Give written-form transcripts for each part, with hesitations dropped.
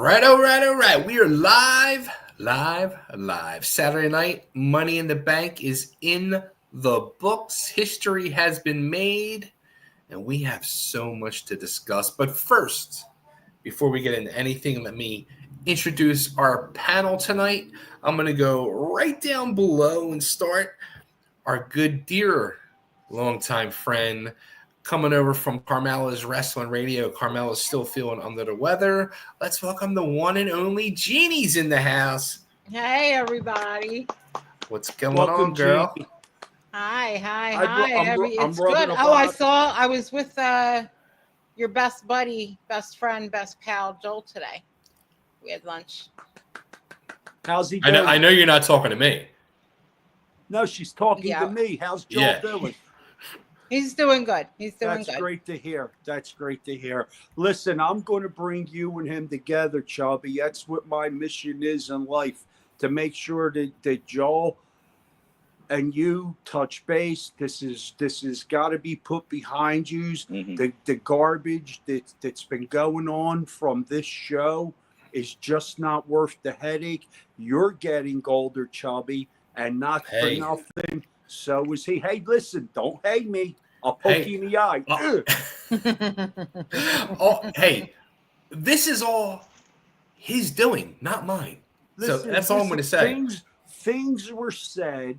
All right. We are live. Saturday night, Money in the Bank is in the books. History has been made, and we have so much to discuss. But first, before we get into anything, let me introduce our panel tonight. I'm going to go right down below and start our good, dear, longtime friend, coming over from Carmela's Wrestling Radio. Carmela's still feeling under the weather. Let's welcome the one and only Jeannie's in the house. Hey, everybody. What's going on, girl? Jeannie. Hi. I'm it's good. I was with your best buddy, best friend, best pal, Joel today. We had lunch. How's he doing? I know you're not talking to me. No, she's talking to me. How's Joel doing? He's doing good. That's great to hear. Listen, I'm going to bring you and him together, Chubby. That's what my mission is in life, to make sure that Joel and you touch base. This has got to be put behind you. Mm-hmm. The garbage that's been going on from this show is just not worth the headache. You're getting older, Chubby, and not for nothing. So is he. Hey, listen, don't hate me. I'll poke you in the eye. Hey, this is all his doing, not mine. Listen, so that's all I'm going to say. Things were said.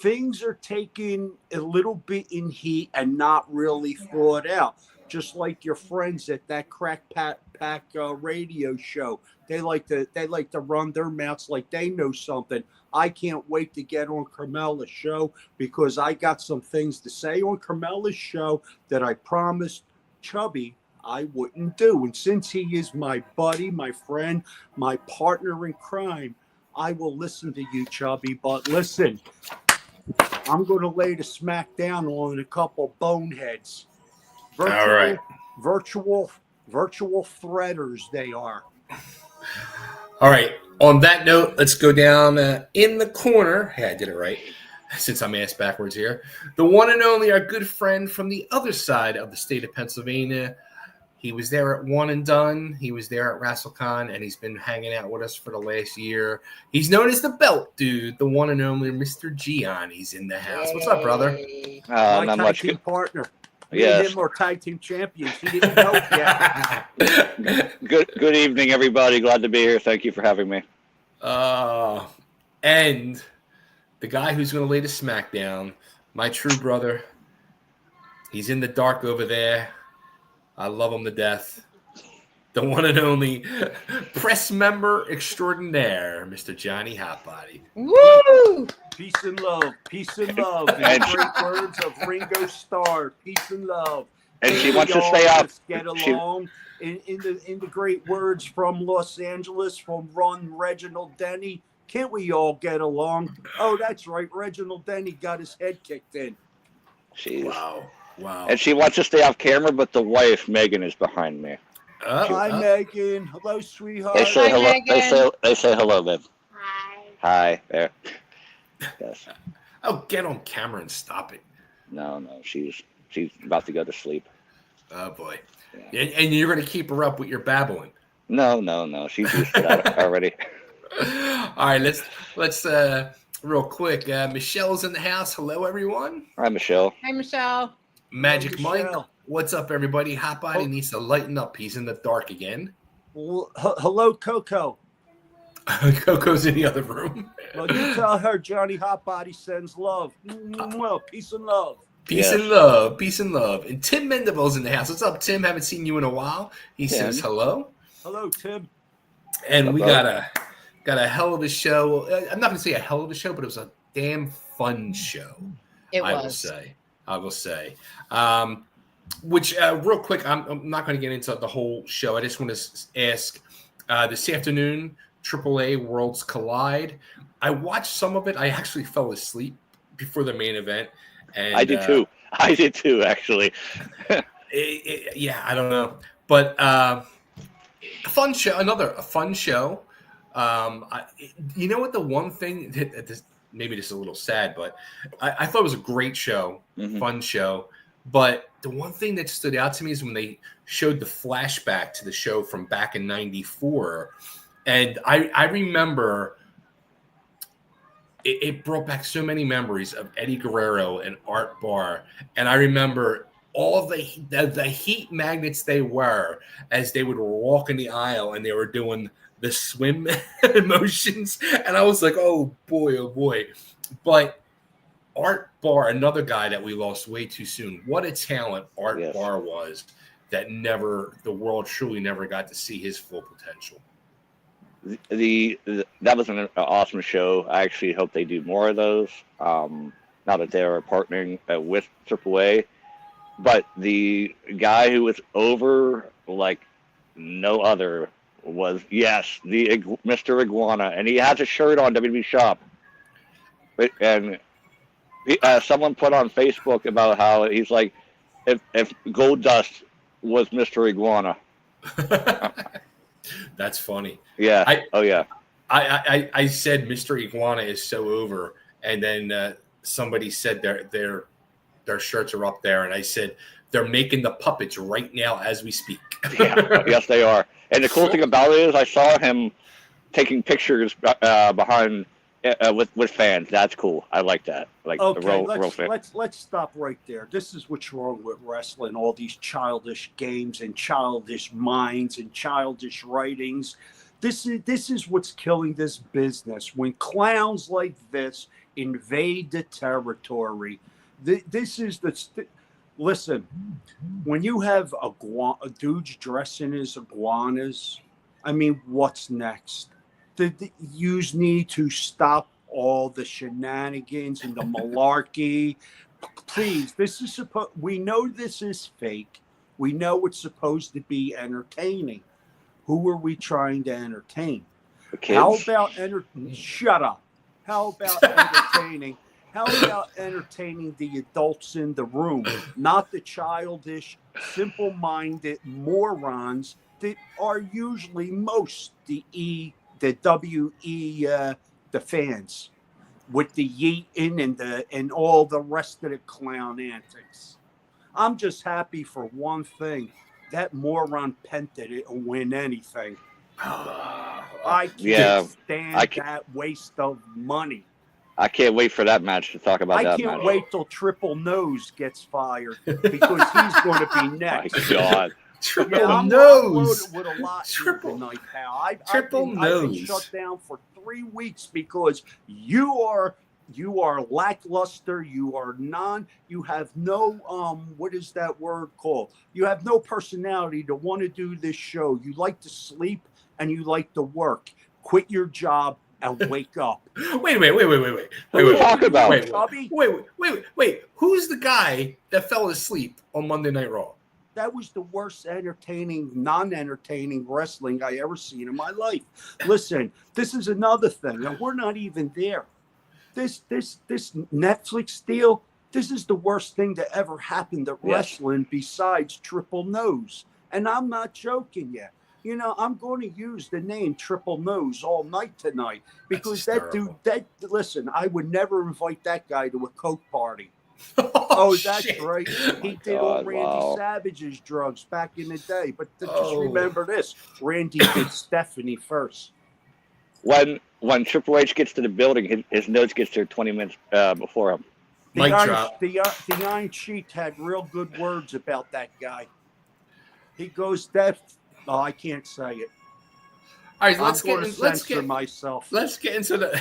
Things are taken a little bit in heat and not really thought out. Just like your friends at that Crack Pack radio show. They like to run their mouths like they know something. I can't wait to get on Carmela's show because I got some things to say on Carmela's show that I promised Chubby I wouldn't do. And since he is my buddy, my friend, my partner in crime, I will listen to you, Chubby. But listen, I'm going to lay the smack down on a couple boneheads. All right. Virtual threaders they are. All right. On that note, let's go down in the corner. Hey, I did it right, since I'm asked backwards here. The one and only, our good friend from the other side of the state of Pennsylvania. He was there at One and Done. He was there at WrestleCon, and he's been hanging out with us for the last year. He's known as the Belt Dude, the one and only Mr. Gianni's in the house. What's up, brother? My not much good partner. Me and him are tag team champions. He didn't know yet. Good evening, everybody. Glad to be here. Thank you for having me. And the guy who's going to lay the smackdown, my true brother. He's in the dark over there. I love him to death. The one and only press member extraordinaire, Mr. Johnny Hotbody. Woo! Peace and love. In the great words of Ringo Starr. Peace and love. And she wants to stay up. Get along. In the great words from Los Angeles, from Reginald Denny. Can't we all get along? Oh, that's right. Reginald Denny got his head kicked in. Wow. And she wants to stay off camera, but the wife, Megan, is behind me. Hi, Megan. Hello, sweetheart. They say hello. Megan. They say hello, babe. Hi. There. Yes. Oh, get on camera and stop it. No. She's about to go to sleep. Oh boy. Yeah. And you're going to keep her up with your babbling. No. She's used to that already. All right. Let's real quick. Michelle's in the house. Hello, everyone. Hi, Michelle. Hi, Michelle. Magic Michelle. Mike. What's up, everybody? Hotbody needs to lighten up. He's in the dark again. Well, hello, Coco. Coco's in the other room. Well, you tell her Johnny Hotbody sends love. Well, peace and love. Peace and love. And Tim Mendable's in the house. What's up, Tim? Haven't seen you in a while. He says hello. Hello, Tim. And we got a hell of a show. I'm not going to say a hell of a show, but it was a damn fun show. I will say. Which, real quick, I'm not going to get into the whole show. I just want to ask, this afternoon, AAA Worlds Collide. I watched some of it. I actually fell asleep before the main event. And I did too, actually. Yeah, I don't know. But a fun show. A fun show. You know what? The one thing that maybe just a little sad, but I thought it was a great show, fun show. But the one thing that stood out to me is when they showed the flashback to the show from back in '94. And I remember it brought back so many memories of Eddie Guerrero and Art Barr. And I remember all the heat magnets they were as they would walk in the aisle and they were doing the swim motions. And I was like, oh boy. But Art Barr, another guy that we lost way too soon. What a talent Art Barr was that the world truly never got to see his full potential. That was an awesome show. I actually hope they do more of those. Now that they're partnering with AAA, but the guy who was over like no other was the Mr. Iguana, and he has a shirt on WWE Shop, and someone put on Facebook about how he's like, if Gold Dust was Mr. Iguana. That's funny. Yeah. I said Mr. Iguana is so over, and then somebody said their shirts are up there, and I said they're making the puppets right now as we speak. Yeah, yes, they are. And the cool thing about it is, I saw him taking pictures behind with fans. That's cool. I like that. Like okay, real fan. let's stop right there. This is what's wrong with wrestling. All these childish games and childish minds and childish writings. This is what's killing this business. When clowns like this invade the territory, this is listen. When you have dudes dressing as iguanas, I mean, what's next? You need to stop all the shenanigans and the malarkey. Please, we know this is fake. We know it's supposed to be entertaining. Who are we trying to entertain? The kids. How about shut up. How about entertaining? How about entertaining the adults in the room, not the childish, simple-minded morons that are usually the fans, with the yeeting and all the rest of the clown antics. I'm just happy for one thing: that moron Penta didn't win anything. I can't stand that waste of money. I can't wait for that match to talk about. I can't wait till Triple Nose gets fired because he's going to be next. My God. Triple Nose. With a lot tonight, pal. I've been shut down for 3 weeks because you are lackluster. You have no what is that word called? You have no personality to want to do this show. You like to sleep and you like to work. Quit your job and wake up. Wait. Talk about Chubby? Wait. Who's the guy that fell asleep on Monday Night Raw? That was the worst non-entertaining wrestling I ever seen in my life. Listen, this is another thing, and we're not even there. This Netflix deal, this is the worst thing that ever happened to wrestling besides Triple Nose. And I'm not joking yet. You know, I'm going to use the name Triple Nose all night tonight because listen, I would never invite that guy to a Coke party. That's shit. Right. He did all Randy Savage's drugs back in the day. But just remember this: Randy did Stephanie first. When Triple H gets to the building, his nose gets there 20 minutes before him. The Iron Sheik had real good words about that guy. He goes, I can't say it. All right, let's get myself. Let's get into the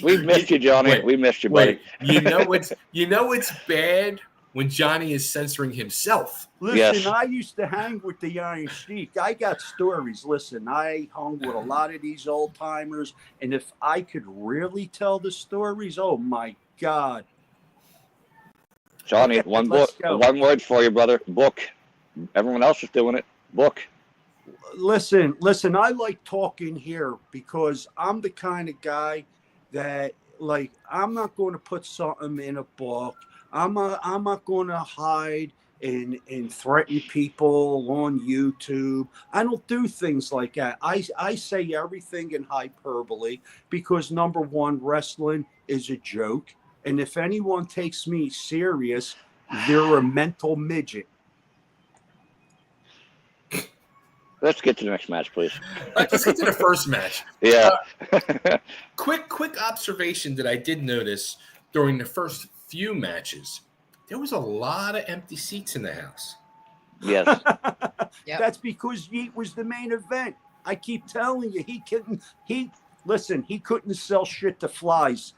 we missed you, Johnny. We missed you, buddy. You know it's bad when Johnny is censoring himself. Listen, I used to hang with the Iron Sheik. I got stories. Listen, I hung with a lot of these old timers, and if I could really tell the stories, oh my God. Johnny, one word for you, brother. Book. Everyone else is doing it. Book. Listen, I like talking here because I'm the kind of guy that, like, I'm not going to put something in a book. I'm not going to hide and threaten people on YouTube. I don't do things like that. I say everything in hyperbole because, number one, wrestling is a joke. And if anyone takes me serious, They're a mental midget. Let's get to the next match, please. Let's get to the first match. Yeah. Quick observation that I did notice during the first few matches. There was a lot of empty seats in the house. Yes. Yep. That's because Yeet was the main event. I keep telling you, he couldn't sell shit to flies.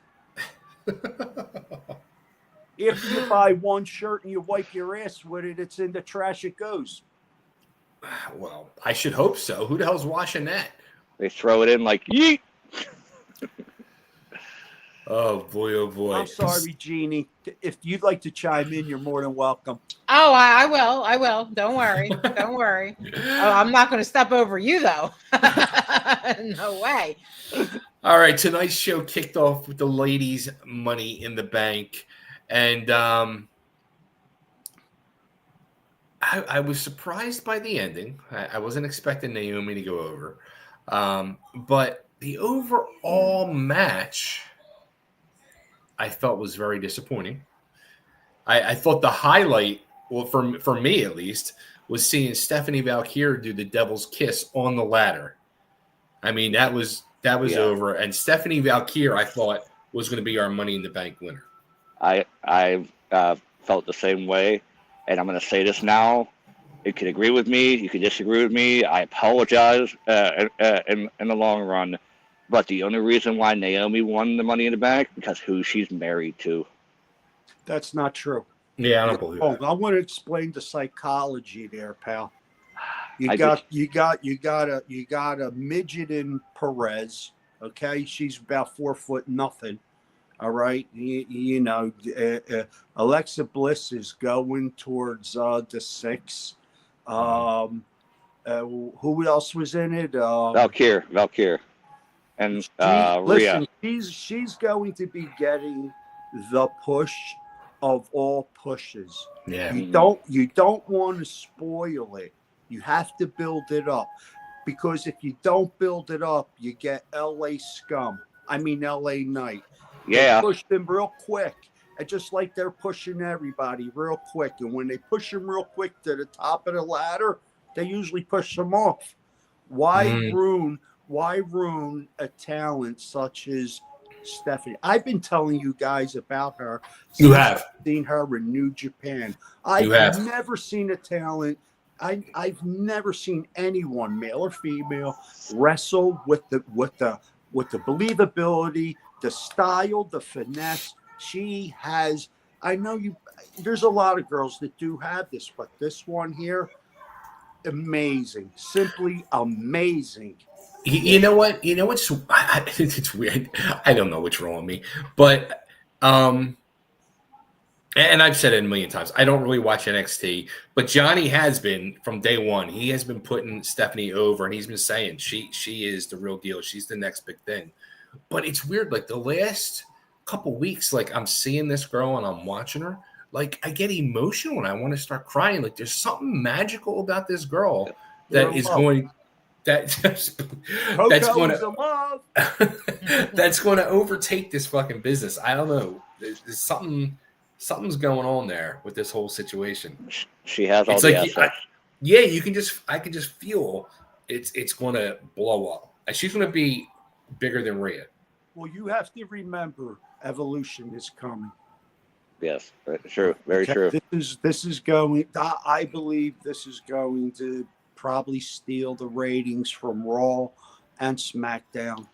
If you buy one shirt and you wipe your ass with it, it's in the trash it goes. Well, I should hope so. Who the hell's washing that? They throw it in like, yeet. Oh boy. I'm sorry, Jeannie. If you'd like to chime in, you're more than welcome. Oh, I will. Don't worry. Oh, I'm not going to step over you, though. No way. All right, tonight's show kicked off with the ladies' Money in the Bank. And I was surprised by the ending. I wasn't expecting Naomi to go over. But the overall match, I felt was very disappointing. I thought the highlight, well, for me at least, was seeing Stephanie Valkyrie do the Devil's Kiss on the ladder. I mean, that was over. And Stephanie Valkyrie, I thought, was going to be our Money in the Bank winner. I felt the same way, and I'm going to say this now. You could agree with me. You could disagree with me. I apologize in the long run. But the only reason why Naomi won the Money in the Bank because who she's married to. That's not true. Yeah, I don't believe that. I want to explain the psychology there, pal. You got a midget in Perez. Okay, she's about 4 foot nothing. All right, you know, Alexa Bliss is going towards the 6. Who else was in it? Valkyrie, and Rhea. Listen, she's going to be getting the push of all pushes. Yeah, you don't want to spoil it. You have to build it up, because if you don't build it up, you get LA scum. I mean LA Knight. Yeah. They push them real quick. And just like they're pushing everybody real quick. And when they push them real quick to the top of the ladder, they usually push them off. Why ruin a talent such as Stephanie? I've been telling you guys about her. You have. I've seen her in New Japan. I've never seen a talent. I've never seen anyone, male or female, wrestle with the believability, the style, the finesse. She has. I know you. There's a lot of girls that do have this, but this one here, amazing, simply amazing. You know what? You know what's? It's weird. I don't know what's wrong with me, but and I've said it a million times. I don't really watch NXT, but Johnny has been from day one. He has been putting Stephanie over, and he's been saying she is the real deal. She's the next big thing. But it's weird. Like the last couple weeks, like I'm seeing this girl and I'm watching her. Like I get emotional and I want to start crying. Like there's something magical about this girl that is going. That's going to overtake this fucking business. I don't know. There's something's going on there with this whole situation. She has all the assets. I can just feel it's going to blow up. She's going to be bigger than Rhea. Well, you have to remember, evolution is coming. Yes, true, very true. This is going. I believe this is going to probably steal the ratings from Raw and SmackDown.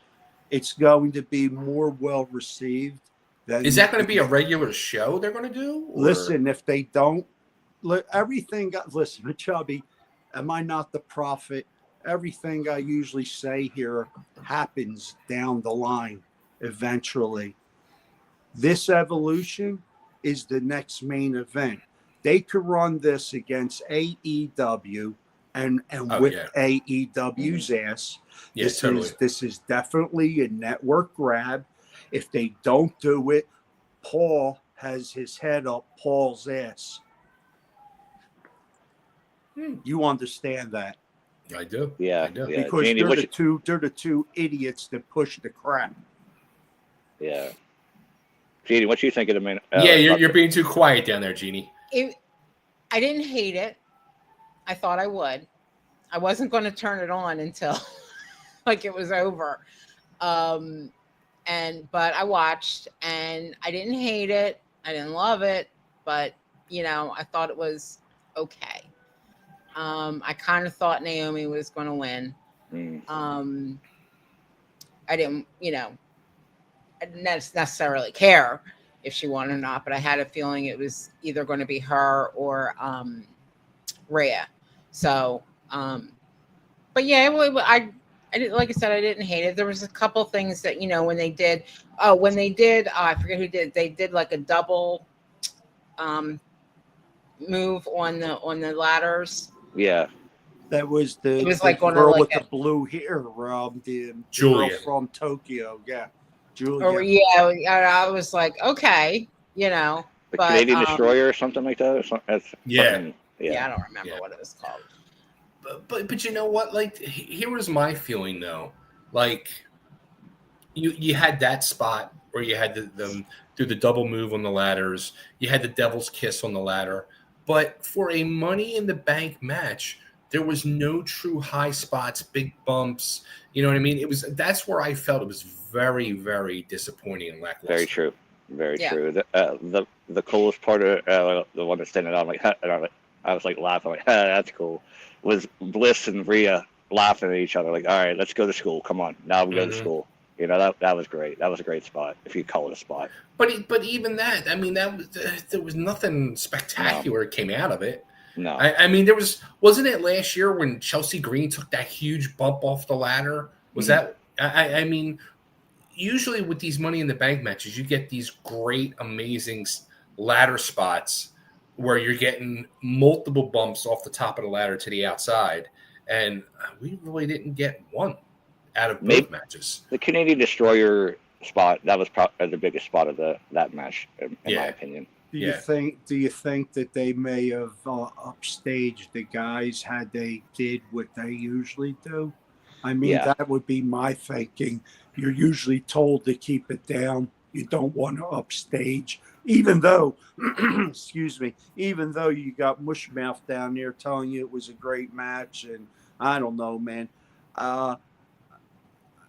It's going to be more well received. Is that going to be a regular show they're going to do? Or? Listen, if they don't, everything. Listen, Chubby, am I not the prophet? Everything I usually say here happens down the line eventually. This evolution is the next main event. They could run this against AEW and AEW's ass. Yes, totally. This is definitely a network grab. If they don't do it, Paul has his head up Paul's ass. You understand that? I do. Yeah, I do. Yeah. Because Jeannie, they're the two idiots that push the crap. Yeah. Jeannie, what you think of the main? You're being too quiet down there, Jeannie. I didn't hate it. I thought I would. I wasn't going to turn it on until like it was over. But I watched and I didn't hate it. I didn't love it, but I thought it was okay. I kind of thought Naomi was going to win. I didn't, I didn't necessarily care if she won or not, but I had a feeling it was either going to be her or Rhea. So, but yeah, I didn't, like I said, I didn't hate it. There was a couple things that when they did, I forget who did. They did like a double move on the ladders. Yeah. That was It was the like on girl like with the blue hair, the Julia. girl from Tokyo. Yeah, Julia. Or I was like, okay, The but, Canadian Destroyer or something like that. Yeah. Yeah, I don't remember what it was called. But you know what? Like, here was my feeling though. Like, you had that spot where you had them do the double move on the ladders. You had the Devil's Kiss on the ladder. But for a Money in the Bank match, there was no true high spots, big bumps. You know what I mean? That's where I felt it was very, very disappointing and lackluster. Very true. Very true. The coolest part of the one that's standing out, I was like laughing, like, that's cool, was Bliss and Rhea laughing at each other, like, all right, let's go to school. Come on, now we go to school. That was great. That was a great spot, if you call it a spot. But even that, I mean, there was nothing spectacular came out of it. No, I mean, wasn't it last year when Chelsea Green took that huge bump off the ladder? Was that? I mean, usually with these Money in the Bank matches, you get these great, amazing ladder spots where you're getting multiple bumps off the top of the ladder to the outside, and we really didn't get one out of both matches. The Canadian Destroyer spot, that was probably the biggest spot of that match, in my opinion. Do you think that they may have upstaged the guys had they did what they usually do? I mean, that would be my thinking. You're usually told to keep it down. You don't want to upstage, even though, excuse me, even though you got Mushmouth down there telling you it was a great match, and I don't know, man.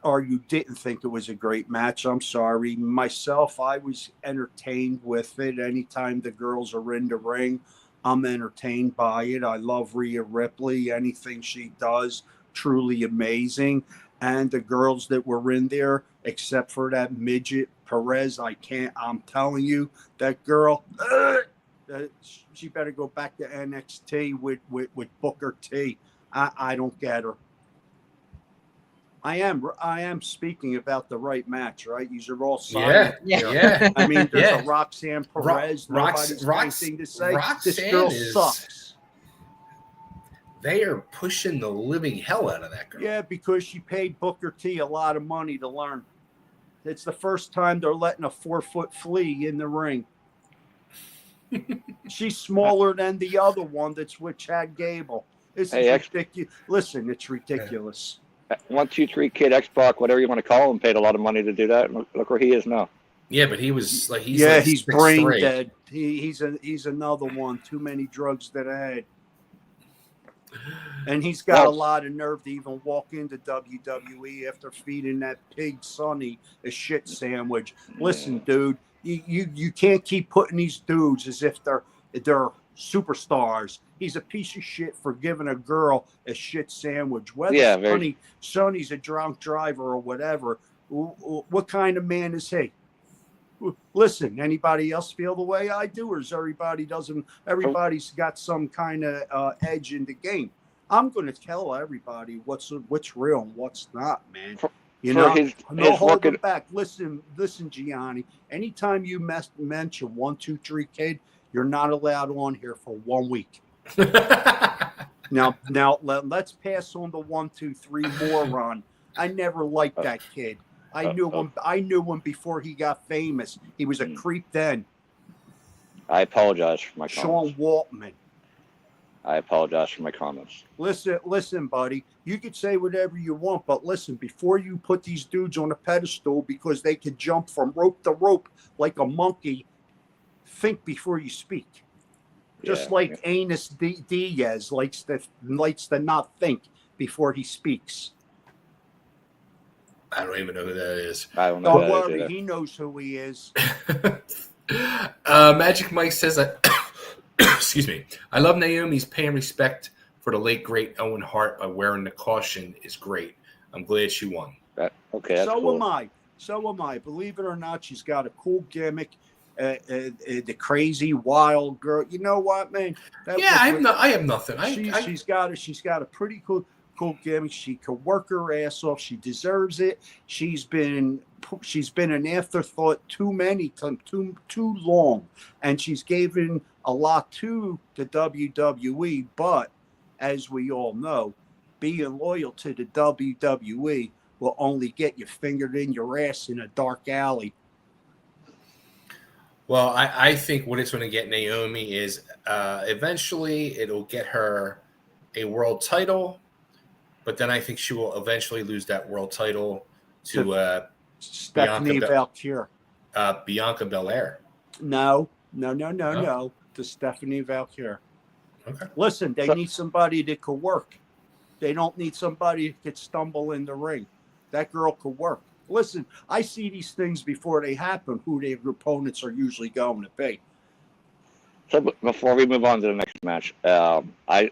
Or you didn't think it was a great match. I'm sorry. Myself, I was entertained with it. Anytime the girls are in the ring, I'm entertained by it. I love Rhea Ripley. Anything she does, truly amazing. And the girls that were in there, except for that midget Perez, I'm telling you, that girl, she better go back to NXT with Booker T. I don't get her. I am speaking about the right match, right? These are all silent. Yeah. I mean, there's a Roxanne Perez. Nobody's anything to say. This girl sucks. They are pushing the living hell out of that girl. Yeah, because she paid Booker T a lot of money to learn. It's the first time they're letting a 4-foot flea in the ring. She's smaller than the other one that's with Chad Gable. This is ridiculous. Listen, it's ridiculous. 1, 2, 3 Kid Xbox, whatever you want to call him, paid a lot of money to do that. Look where he is now. Yeah, but he was like he's brain dead. He's another one. Too many drugs that I had. And he's got a lot of nerve to even walk into WWE after feeding that pig Sonny a shit sandwich. Listen, dude, you can't keep putting these dudes as if they're superstars. He's a piece of shit for giving a girl a shit sandwich. Whether Sonny's a drunk driver or whatever, what kind of man is he? Listen, anybody else feel the way I do, or is everybody's got some kind of edge in the game? I'm going to tell everybody what's real and what's not, man. No holding back. Listen, Gianni. Anytime you mention 1, 2, 3 Kid, you're not allowed on here for 1 week. Now let's pass on the 1, 2, 3 moron. I never liked that kid. I knew him before he got famous. He was a creep then. I apologize for my comments. Sean Waltman. I apologize for my comments. Listen, buddy. You could say whatever you want, but listen, before you put these dudes on a pedestal because they could jump from rope to rope like a monkey, think before you speak. Just Yeah. like Anus Diaz likes to not think before he speaks. I don't even know who that is. I don't know. Don't who that is worry, either. he knows who he is. Magic Mike says that. Excuse me. I love Naomi's paying respect for the late great Owen Hart by wearing the caution is great. I'm glad she won. Okay, that's So cool. am I. So am I. Believe it or not, she's got a cool gimmick. The crazy wild girl. You know what, man? Yeah, I have nothing. She's got a pretty cool gimmick. She could work her ass off. She deserves it. She's been an afterthought too many times, too long, and she's given a lot to the WWE. But as we all know, being loyal to the WWE will only get you fingered in your ass in a dark alley. Well, I think what it's going to get Naomi is eventually it'll get her a world title, but then I think she will eventually lose that world title to Stephanie Valkyrie. Bianca Belair. No. To Stephanie Valkyrie. Okay. Listen, they need somebody that could work. They don't need somebody that could stumble in the ring. That girl could work. Listen, I see these things before they happen, who their opponents are usually going to be. So before we move on to the next match, I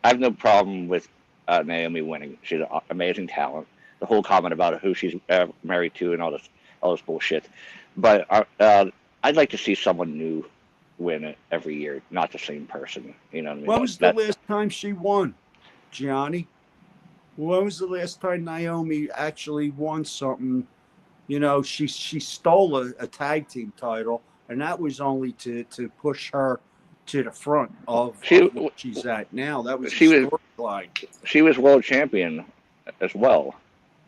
have no problem with Naomi winning. She's an amazing talent. The whole comment about who she's married to and all this bullshit. But I'd like to see someone new win it every year, not the same person. You know what I mean? When was the last time she won, Gianni? When was the last time Naomi actually won something? You know, she stole a tag team title, and that was only to push her to the front of what she's at now. That was she was storyline. She was world champion as well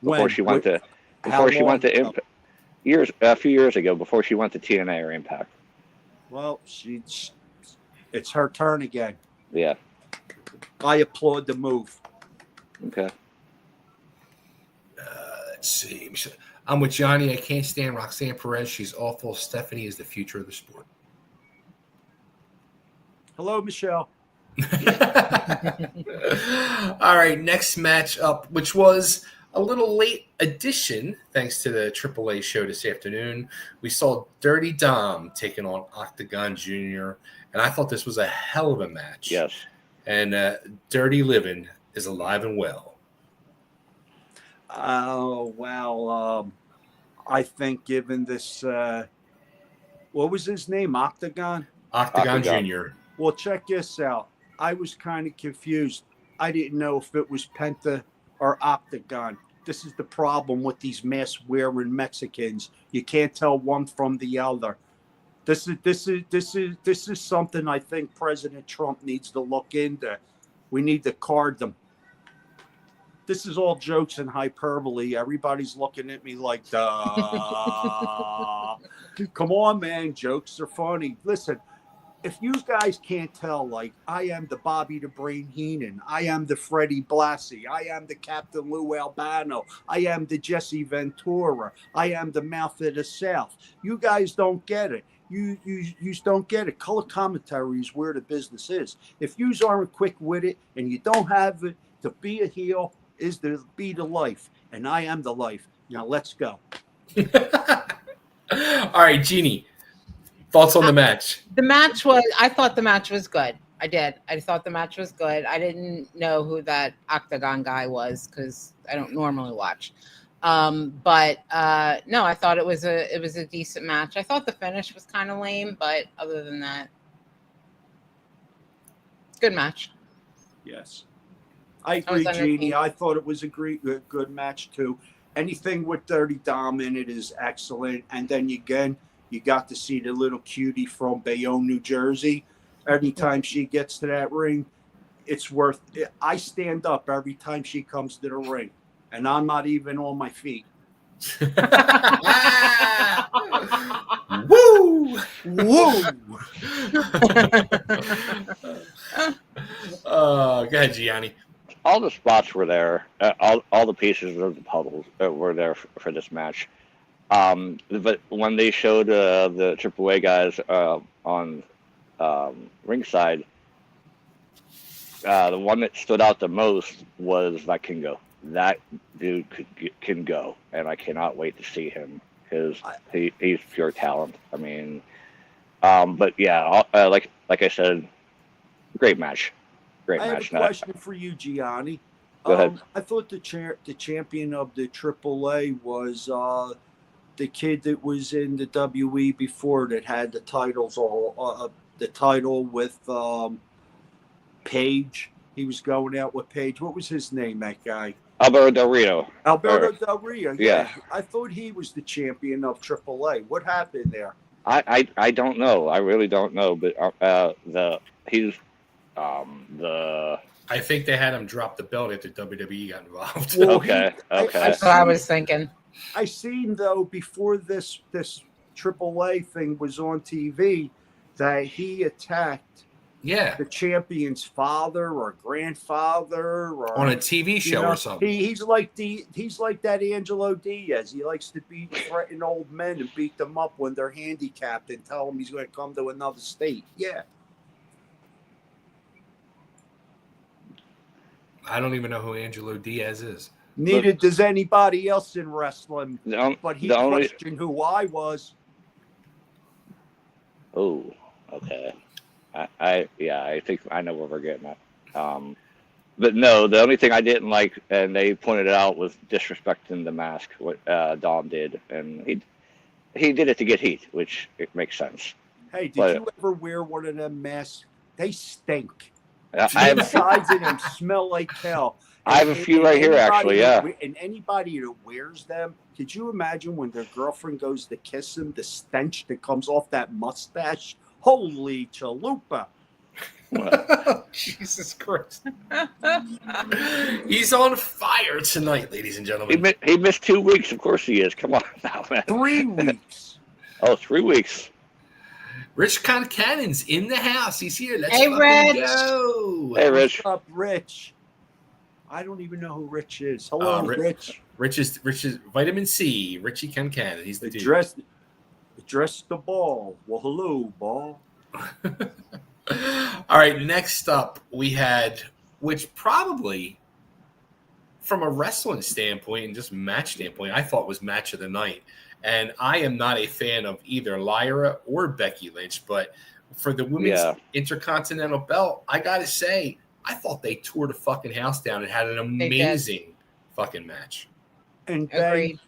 before she went to Impact. A few years ago, before she went to TNA or Impact. Well, it's her turn again. Yeah. I applaud the move. Okay. Let's see. I'm with Johnny. I can't stand Roxanne Perez. She's awful. Stephanie is the future of the sport. Hello, Michelle. All right, next match up, which was a little late addition, thanks to the AAA show this afternoon. We saw Dirty Dom taking on Octagon Jr., and I thought this was a hell of a match. Yes. And Dirty Living is alive and well. Oh, well, I think given this, what was his name? Octagon Jr. Well, check this out. I was kind of confused. I didn't know if it was Penta or Octagon. This is the problem with these mask-wearing Mexicans. You can't tell one from the other. This is something I think President Trump needs to look into. We need to card them. This is all jokes and hyperbole. Everybody's looking at me like, duh. Come on, man. Jokes are funny. Listen, if you guys can't tell, like, I am the Bobby the Brain Heenan, I am the Freddie Blassie, I am the Captain Lou Albano, I am the Jesse Ventura, I am the Mouth of the South. You guys don't get it. You don't get it. Color commentary is where the business is. If you aren't quick with it and you don't have it, to be a heel is to be the life. And I am the life. Now let's go. All right, Jeannie. Thoughts on the match? I thought the match was good. I did. I thought the match was good. I didn't know who that Octagon guy was because I don't normally watch. But no, I thought it was a decent match. I thought the finish was kind of lame, but other than that, good match. Yes. I agree, Jeannie. I thought it was a good match too. Anything with Dirty Dom in it is excellent. And then again, you got to see the little cutie from Bayonne, New Jersey. Anytime she gets to that ring, it's worth it. I stand up every time she comes to the ring, and I'm not even on my feet. Woo! Woo! Go ahead, Gianni. All the spots were there. All the pieces of the puzzles were there for this match. But when they showed the AAA guys on ringside, the one that stood out the most was Vikingo. That dude can go, and I cannot wait to see him because he's pure talent. I mean, but yeah, like I said, great match. Great I match. have a question for you, Gianni. Go ahead. I thought the champion of the AAA was the kid that was in the WWE before that had the titles all the title with Paige. He was going out with Paige. What was his name? That guy. Alberto Del Rio. Alberto Del Rio. Yeah. I thought he was the champion of AAA. What happened there? I don't know. I really don't know. But he's the. I think they had him drop the belt after WWE got involved. Well, Okay. That's what I was thinking. I seen though before this AAA thing was on TV that he attacked Yeah, the champion's father or grandfather or on a TV show or something. He's like that Angelo Diaz. He likes to threaten old men and beat them up when they're handicapped and tell them he's going to come to another state. Yeah. I don't even know who Angelo Diaz is. Neither does anybody else in wrestling. But he questioned who I was. Oh, okay. I think I know where we're getting at. But no, the only thing I didn't like, and they pointed it out, was disrespecting the mask. What Dom did, and he did it to get heat, which it makes sense. Hey, did you ever wear one of them masks? They stink. I The sides of them smell like hell. I have a few right here, actually. Yeah. And anybody that wears them, could you imagine when their girlfriend goes to kiss him, the stench that comes off that mustache? Holy chalupa! Jesus Christ. He's on fire tonight, ladies and gentlemen. He missed 2 weeks. Of course he is. Come on now, man. 3 weeks. Oh, 3 weeks. Rich Concannon's in the house. He's here. Let's Hey, Rich. go. Hey, Rich. What's up, Rich? I don't even know who Rich is. Hello, Rich. Rich is Vitamin C. Richie Concannon. He's the dude. Address the ball. Well, hello, ball. All right, next up we had, which probably from a wrestling standpoint and just match standpoint, I thought was match of the night. And I am not a fan of either Lyra or Becky Lynch, but for the women's intercontinental belt, I got to say, I thought they tore the fucking house down and had an amazing fucking match. And Agreed.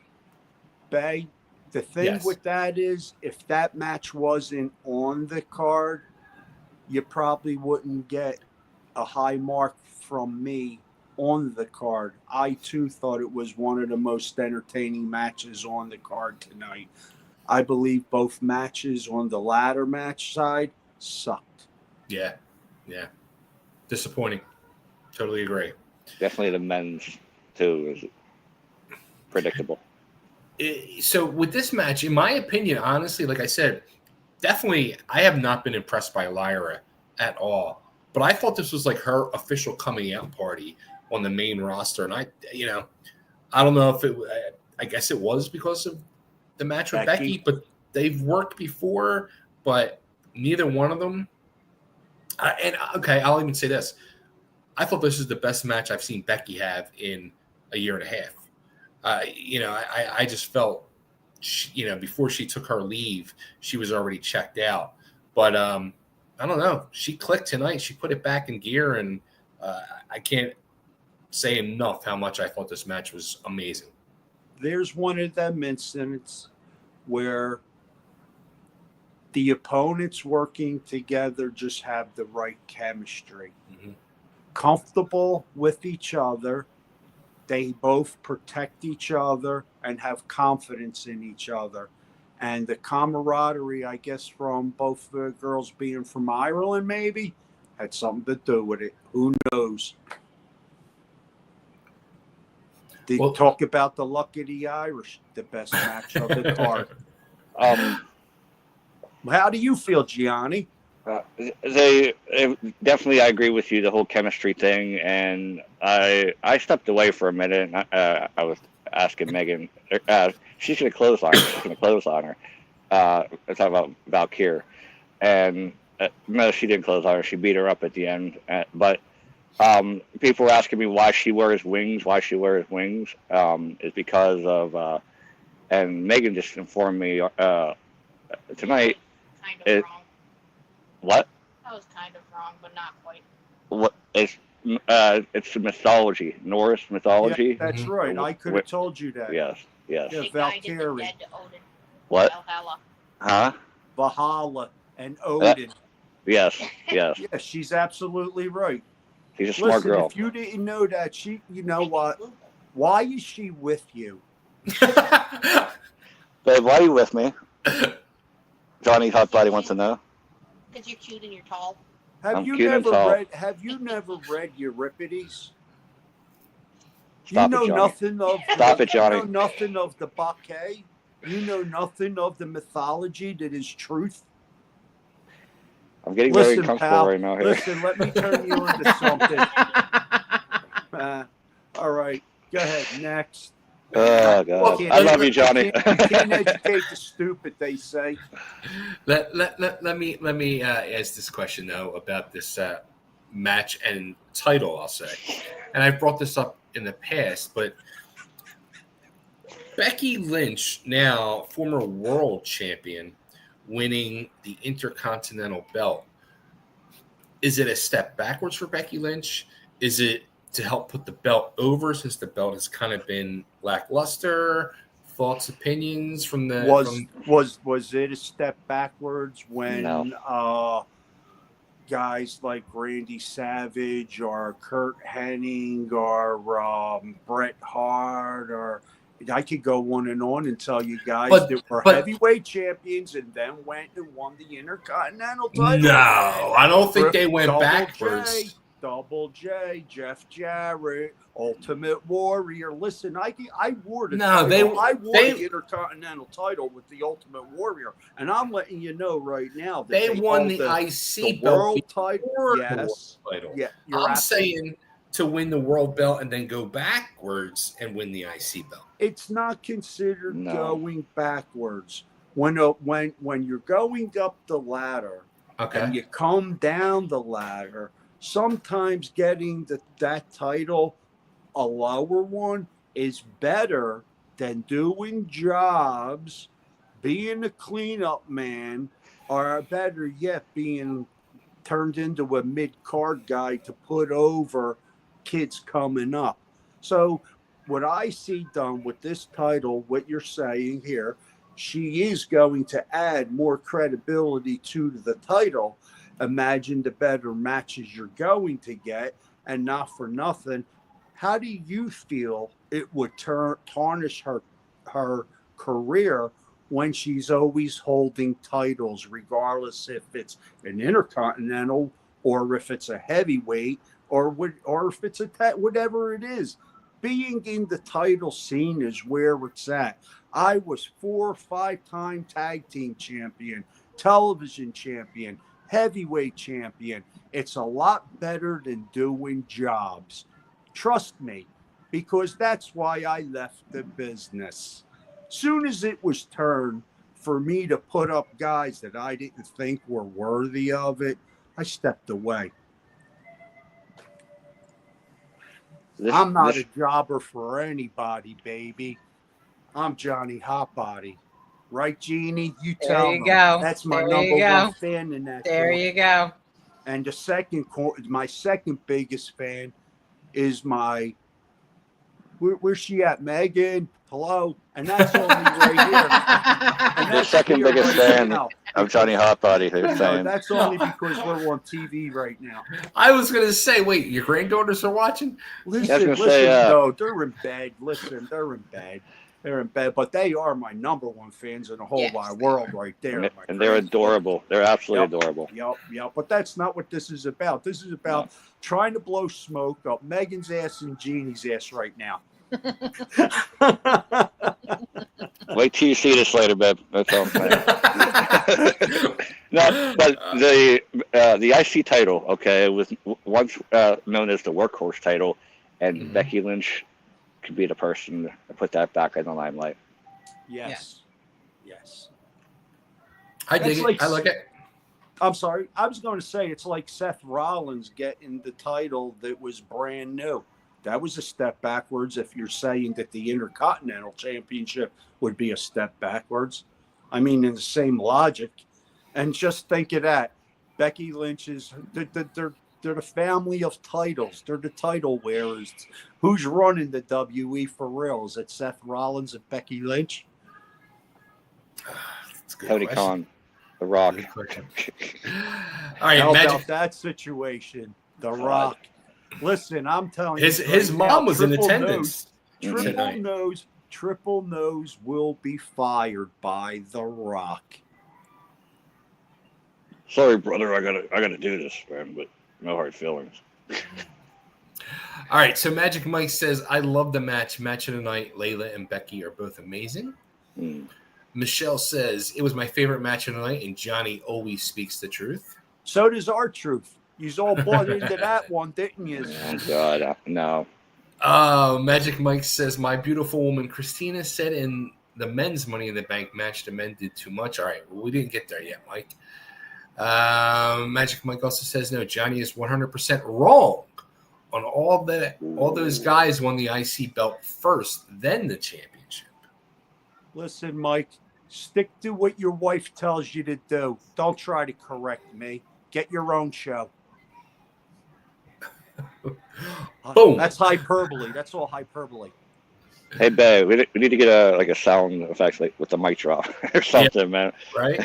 Bay, the thing with that is, if that match wasn't on the card, you probably wouldn't get a high mark from me on the card. I too thought it was one of the most entertaining matches on the card tonight. I believe both matches on the ladder match side sucked. Yeah. Disappointing. Totally agree. Definitely the men's too is predictable. So with this match, in my opinion, honestly, like I said, definitely I have not been impressed by Lyra at all. But I thought this was like her official coming out party on the main roster. And I don't know if I guess it was because of the match with Becky, but they've worked before, but neither one of them. I'll even say this. I thought this is the best match I've seen Becky have in a year and a half. I just felt, before she took her leave, she was already checked out. But I don't know. She clicked tonight. She put it back in gear, and I can't say enough how much I thought this match was amazing. There's one of them incidents where the opponents working together just have the right chemistry. Mm-hmm. Comfortable with each other. They both protect each other and have confidence in each other. And the camaraderie, I guess, from both the girls being from Ireland maybe, had something to do with it. Who knows? They talk about the luck of the Irish, the best match of the card. How do you feel, Gianni? They definitely, I agree with you, the whole chemistry thing, and I stepped away for a minute. And I was asking Megan, she's going to close on her. She's going to close on her. Let's talk about Valkyrie, and No, she didn't close on her. She beat her up at the end. But people were asking me why she wears wings. Is because of, and Megan just informed me tonight. Kind of wrong. What? That was kind of wrong, but not quite. What? It's mythology, Norse mythology. Yeah, that's right. I could have told you that. Yes. Yeah, She guided the Valkyrie. dead to Odin. What? Valhalla. Huh? Valhalla and Odin. Yes. Yeah, she's absolutely right. She's a smart girl. If you didn't know that, you know what? Why is she with you? Babe, why are you with me? Johnny Hotbody wants to know. Because you're cute and you're tall. Have you never read Euripides? Stop you know it, Johnny. nothing of Stop it, Johnny. You know nothing of the Bacchae. You know nothing of the mythology that is truth. I'm getting very comfortable right now here. Listen, let me turn you into something. All right, go ahead. Next. Oh God, I love you, Johnny. You can't educate the stupid, they say. Let me ask this question though about this match and title. I'll say, and I've brought this up in the past, but Becky Lynch, now former world champion, winning the Intercontinental belt. Is it a step backwards for Becky Lynch? Is it to help put the belt over since the belt has kind of been lackluster? Thoughts, opinions from the was it a step backwards when guys like Randy Savage or Kurt Hennig or Bret Hart, or I could go on and tell you guys that were heavyweight champions and then went and won the Intercontinental title. No, I don't think they went backwards. Double J, Jeff Jarrett, Ultimate Warrior. Listen, I wore the the Intercontinental title with the Ultimate Warrior, and I'm letting you know right now that they won the IC belt, world title. Yes, yeah. I'm saying to win the world belt and then go backwards and win the IC belt. It's not considered going backwards. When you're going up the ladder, and you come down the ladder. Sometimes getting that title, a lower one, is better than doing jobs, being a cleanup man, or better yet, being turned into a mid-card guy to put over kids coming up. So what I see done with this title, what you're saying here, she is going to add more credibility to the title. Imagine the better matches you're going to get, and not for nothing. How do you feel it would tarnish her career when she's always holding titles, regardless if it's an Intercontinental or if it's a heavyweight or if it's whatever it is? Being in the title scene is where it's at. I was 4 or 5-time tag team champion, television champion, heavyweight champion. It's a lot better than doing jobs. Trust me, because that's why I left the business. Soon as it was turned for me to put up guys that I didn't think were worthy of it, I stepped away. I'm not a jobber for anybody, baby. I'm Johnny Hotbody. Right, Jeannie? You tell me. That's my number one fan in that. There you go. And my second biggest fan is where's she at? Megan. Hello. And that's only right here. The second biggest fan of Johnny Hotbody. That's only because we're on TV right now. I was going to say, wait, your granddaughters are watching? Listen, no, they're in bed. Listen, they're in bed. They're in bed, but they are my number one fans in the whole wide world right there. And they're adorable. They're absolutely adorable. Yep. But that's not what this is about. This is about trying to blow smoke up Megan's ass and Jeannie's ass right now. Wait till you see this later, babe. That's all I'm saying. No, but the IC title, it was once known as the workhorse title, and Becky Lynch could be the person to put that back in the limelight. Yes. I dig it. I like it. I'm sorry. I was going to say it's like Seth Rollins getting the title that was brand new. That was a step backwards if you're saying that the Intercontinental Championship would be a step backwards. I mean, in the same logic. And just think of that. Becky Lynch is they're the family of titles. They're the title wearers. Who's running the WE for real? Is it Seth Rollins and Becky Lynch? That's a good Cody question. Khan, The Rock. Good question. All right, How Magic. about that situation? The Rock. Listen, I'm telling His you. his right mom now, was in Triple attendance Triple tonight. Triple Nose will be fired by The Rock. Sorry, brother, I gotta do this, man, but no hard feelings. All right, so Magic Mike says, I love the match. Match of the night. Layla and Becky are both amazing. Hmm. Michelle says, it was my favorite match of the night, and Johnny always speaks the truth. So does R-Truth. You all bought into that one, didn't you? Oh God, no. Magic Mike says, my beautiful woman Christina said in the men's Money in the Bank match, the men did too much. All right, well, we didn't get there yet, Mike. Magic Mike also says, no, Johnny is 100% wrong on all that. All those guys won the IC belt first, then the championship. Listen, Mike, stick to what your wife tells you to do. Don't try to correct me. Get your own show. Boom. That's hyperbole. That's all hyperbole. Hey, babe, we need to get a sound effects like with the mic drop or something, man. Right?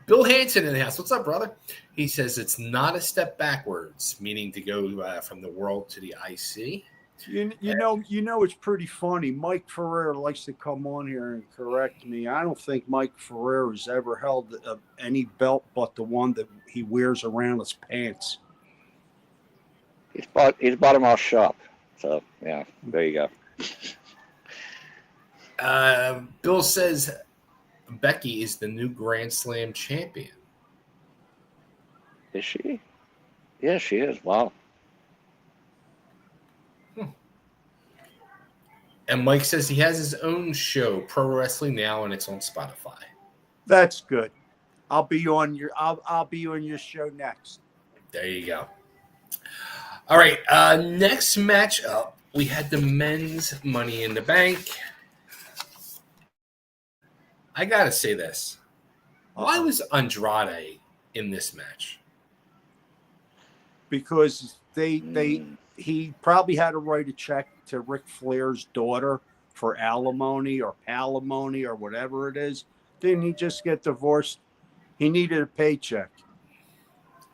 Bill Hansen in the house. What's up, brother? He says it's not a step backwards, meaning to go from the world to the IC. You know, it's pretty funny. Mike Ferrer likes to come on here and correct me. I don't think Mike Ferrer has ever held any belt but the one that he wears around his pants. He's bought him off shop. So yeah, there you go. Bill says Becky is the new Grand Slam champion. Is she? Yeah, she is. Wow. And Mike says he has his own show, Pro Wrestling Now, and it's on Spotify. That's good. I'll be on your show next. There you go. All right, next match up, we had the men's Money in the Bank. I gotta say this: why was Andrade in this match? Because he probably had to write a check to Ric Flair's daughter for alimony or palimony or whatever it is. Didn't he just get divorced? He needed a paycheck.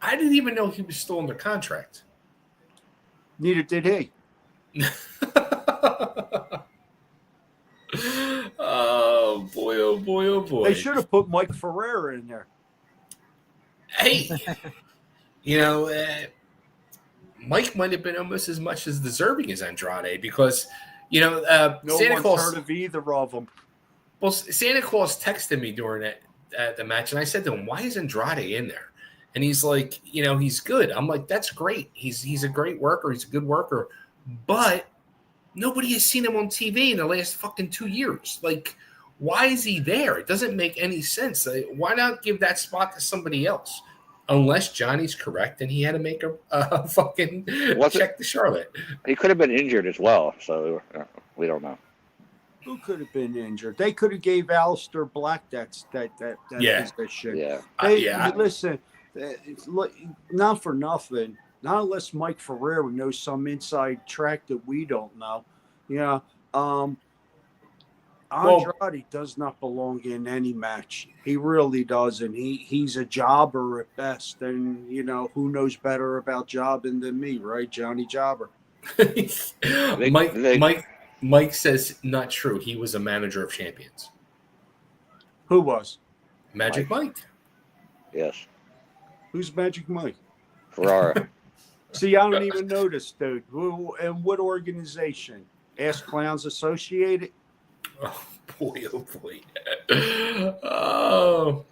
I didn't even know he was still under contract. Neither did he. Oh boy, oh boy, oh boy. They should have put Mike Ferrer in there. Hey, Mike might have been almost as much as deserving as Andrade because, no Santa one's Claus heard of either of them. Well, Santa Claus texted me during the match, and I said to him, "Why is Andrade in there?" And he's like, he's good. I'm like, that's great. He's a great worker. He's a good worker, but nobody has seen him on TV in the last fucking 2 years. Like, why is he there? It doesn't make any sense. Why not give that spot to somebody else? Unless Johnny's correct and he had to make a fucking check to Charlotte. He could have been injured as well, so we don't know. Who could have been injured? They could have gave Aleister Black that position. Yeah. Listen, not for nothing. Not unless Mike Ferrer knows some inside track that we don't know. Andrade does not belong in any match. He really doesn't. He's a jobber at best. And, who knows better about jobbing than me, right? Johnny Jobber. Mike says not true. He was a manager of champions. Who was? Magic Mike. Yes. Who's Magic Mike? Ferrara. See, I don't even know this dude. Who and what organization? Ass Clowns Associated? Oh boy! Oh boy! Oh,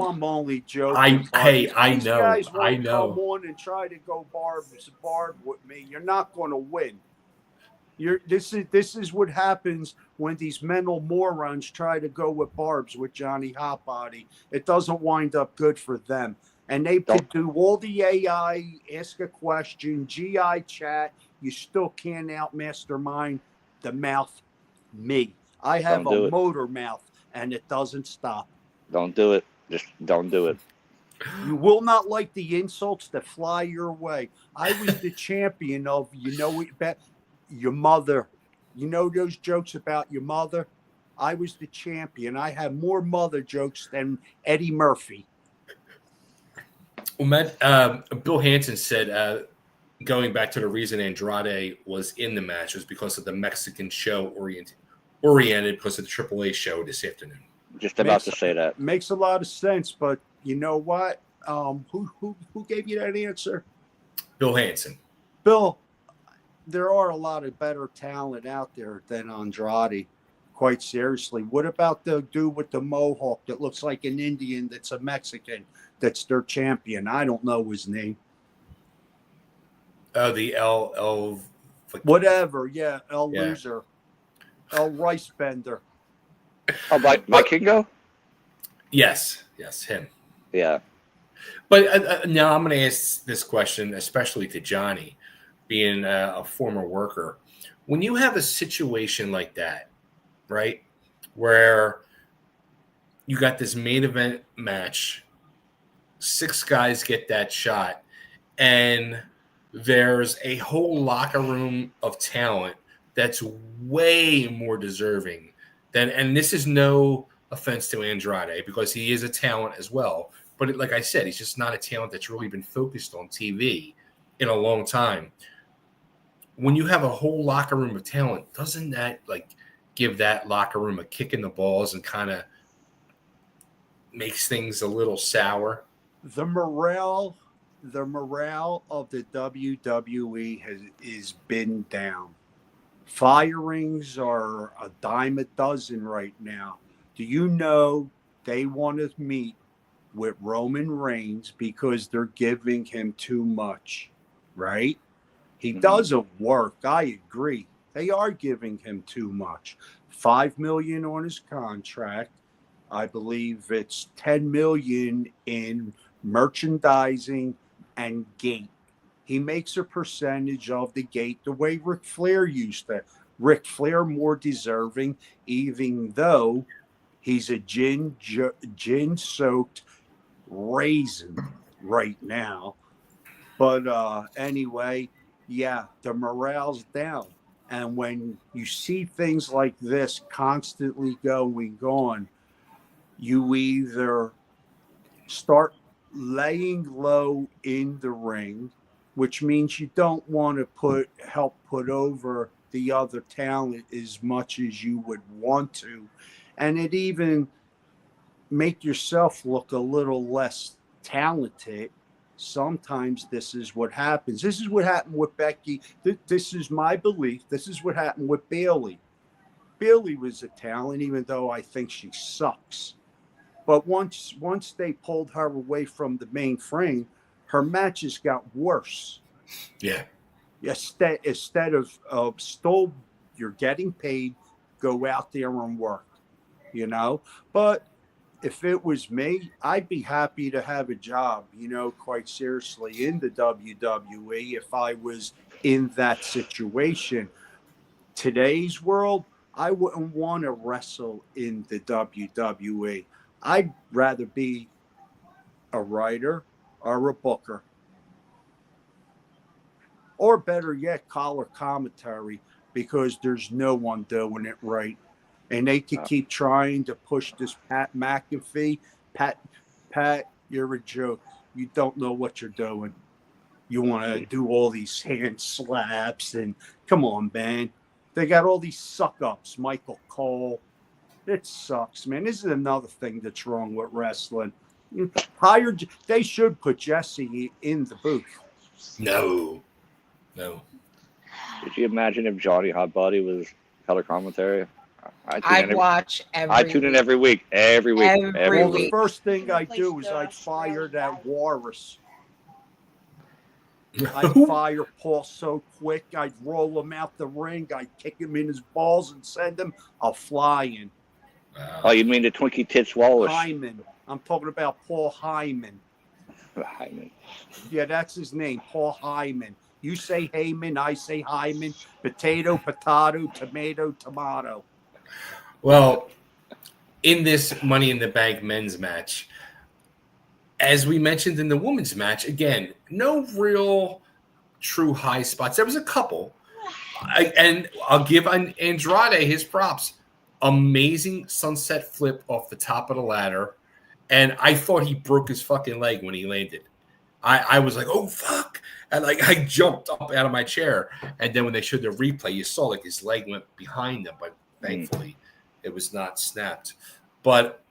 I'm only joking. I know. These guys won't I know. come on and try to go barb with me. You're not going to win. This is what happens when these mental morons try to go with barbs with Johnny Hotbody. It doesn't wind up good for them. And they could do all the AI, ask a question, GI chat. You still can't outmastermind the mouth me. I have a motor mouth, and it doesn't stop. Don't do it. Just don't do it. You will not like the insults that fly your way. I was the champion of, your mother. You know those jokes about your mother? I was the champion. I had more mother jokes than Eddie Murphy. Well, Matt, Bill Hansen said going back to the reason Andrade was in the match was because of the Mexican show oriented because of the AAA show this afternoon. Just about to say that. Makes a lot of sense, but you know what? Who gave you that answer? Bill Hansen. Bill, there are a lot of better talent out there than Andrade. Quite seriously. What about the dude with the mohawk that looks like an Indian that's a Mexican that's their champion? I don't know his name. Oh, the L. Whatever. Yeah, Loser. El Rice Bender. Oh, by Kingo? Yes, him. Yeah. But now I'm going to ask this question, especially to Johnny, being a former worker. When you have a situation like that, right, where you got this main event match, 6 guys get that shot, and there's a whole locker room of talent that's way more deserving than, and this is no offense to Andrade because he is a talent as well. But like I said, he's just not a talent that's really been focused on TV in a long time. When you have a whole locker room of talent, doesn't that give that locker room a kick in the balls and kind of makes things a little sour? The morale of the WWE is been down. Firings are a dime a dozen right now. Do you know they want to meet with Roman Reigns because they're giving him too much, right? He doesn't work. I agree. They are giving him too much. $5 million on his contract. I believe it's $10 million in merchandising and gate. He makes a percentage of the gate the way Ric Flair used to. Ric Flair more deserving, even though he's a gin-soaked raisin right now. But anyway, yeah, the morale's down. And when you see things like this constantly going on, you either start laying low in the ring, which means you don't want to help put over the other talent as much as you would want to. And it even make yourself look a little less talented. Sometimes this is what happens. This is what happened with Becky. This is my belief. This is what happened with Bayley. Bayley was a talent, even though I think she sucks. But once they pulled her away from the main frame, her matches got worse. Yeah. Instead of still you're getting paid, go out there and work, But if it was me, I'd be happy to have a job, quite seriously, in the WWE if I was in that situation. Today's world, I wouldn't want to wrestle in the WWE. I'd rather be a writer or a booker. Or better yet, color commentary, because there's no one doing it right. And they could keep trying to push this Pat McAfee. Pat, you're a joke. You don't know what you're doing. You want to do all these hand slaps and come on, man. They got all these suck-ups. Michael Cole. It sucks, man. This is another thing that's wrong with wrestling. They should put Jesse in the booth. No. Could you imagine if Johnny Hotbody was color commentary? I'd watch every I tune in every week. Every week. The first thing I do is I'd fire that walrus. I'd fire Paul so quick, I'd roll him out the ring, I'd kick him in his balls and send him a flying. Oh, you mean the Twinkie Tits Wallace? Hyman. I'm talking about Paul Hyman. Hyman. Yeah, that's his name, Paul Hyman. You say Heyman, I say Hyman. Potato, potato, tomato, tomato. Well, in this Money in the Bank men's match, as we mentioned in the women's match, again, no real true high spots. There was a couple. And I'll give Andrade his props. Amazing sunset flip off the top of the ladder. And I thought he broke his fucking leg when he landed. I was like, oh, fuck. And like I jumped up out of my chair. And then when they showed the replay, you saw like his leg went behind him. But thankfully, it was not snapped. But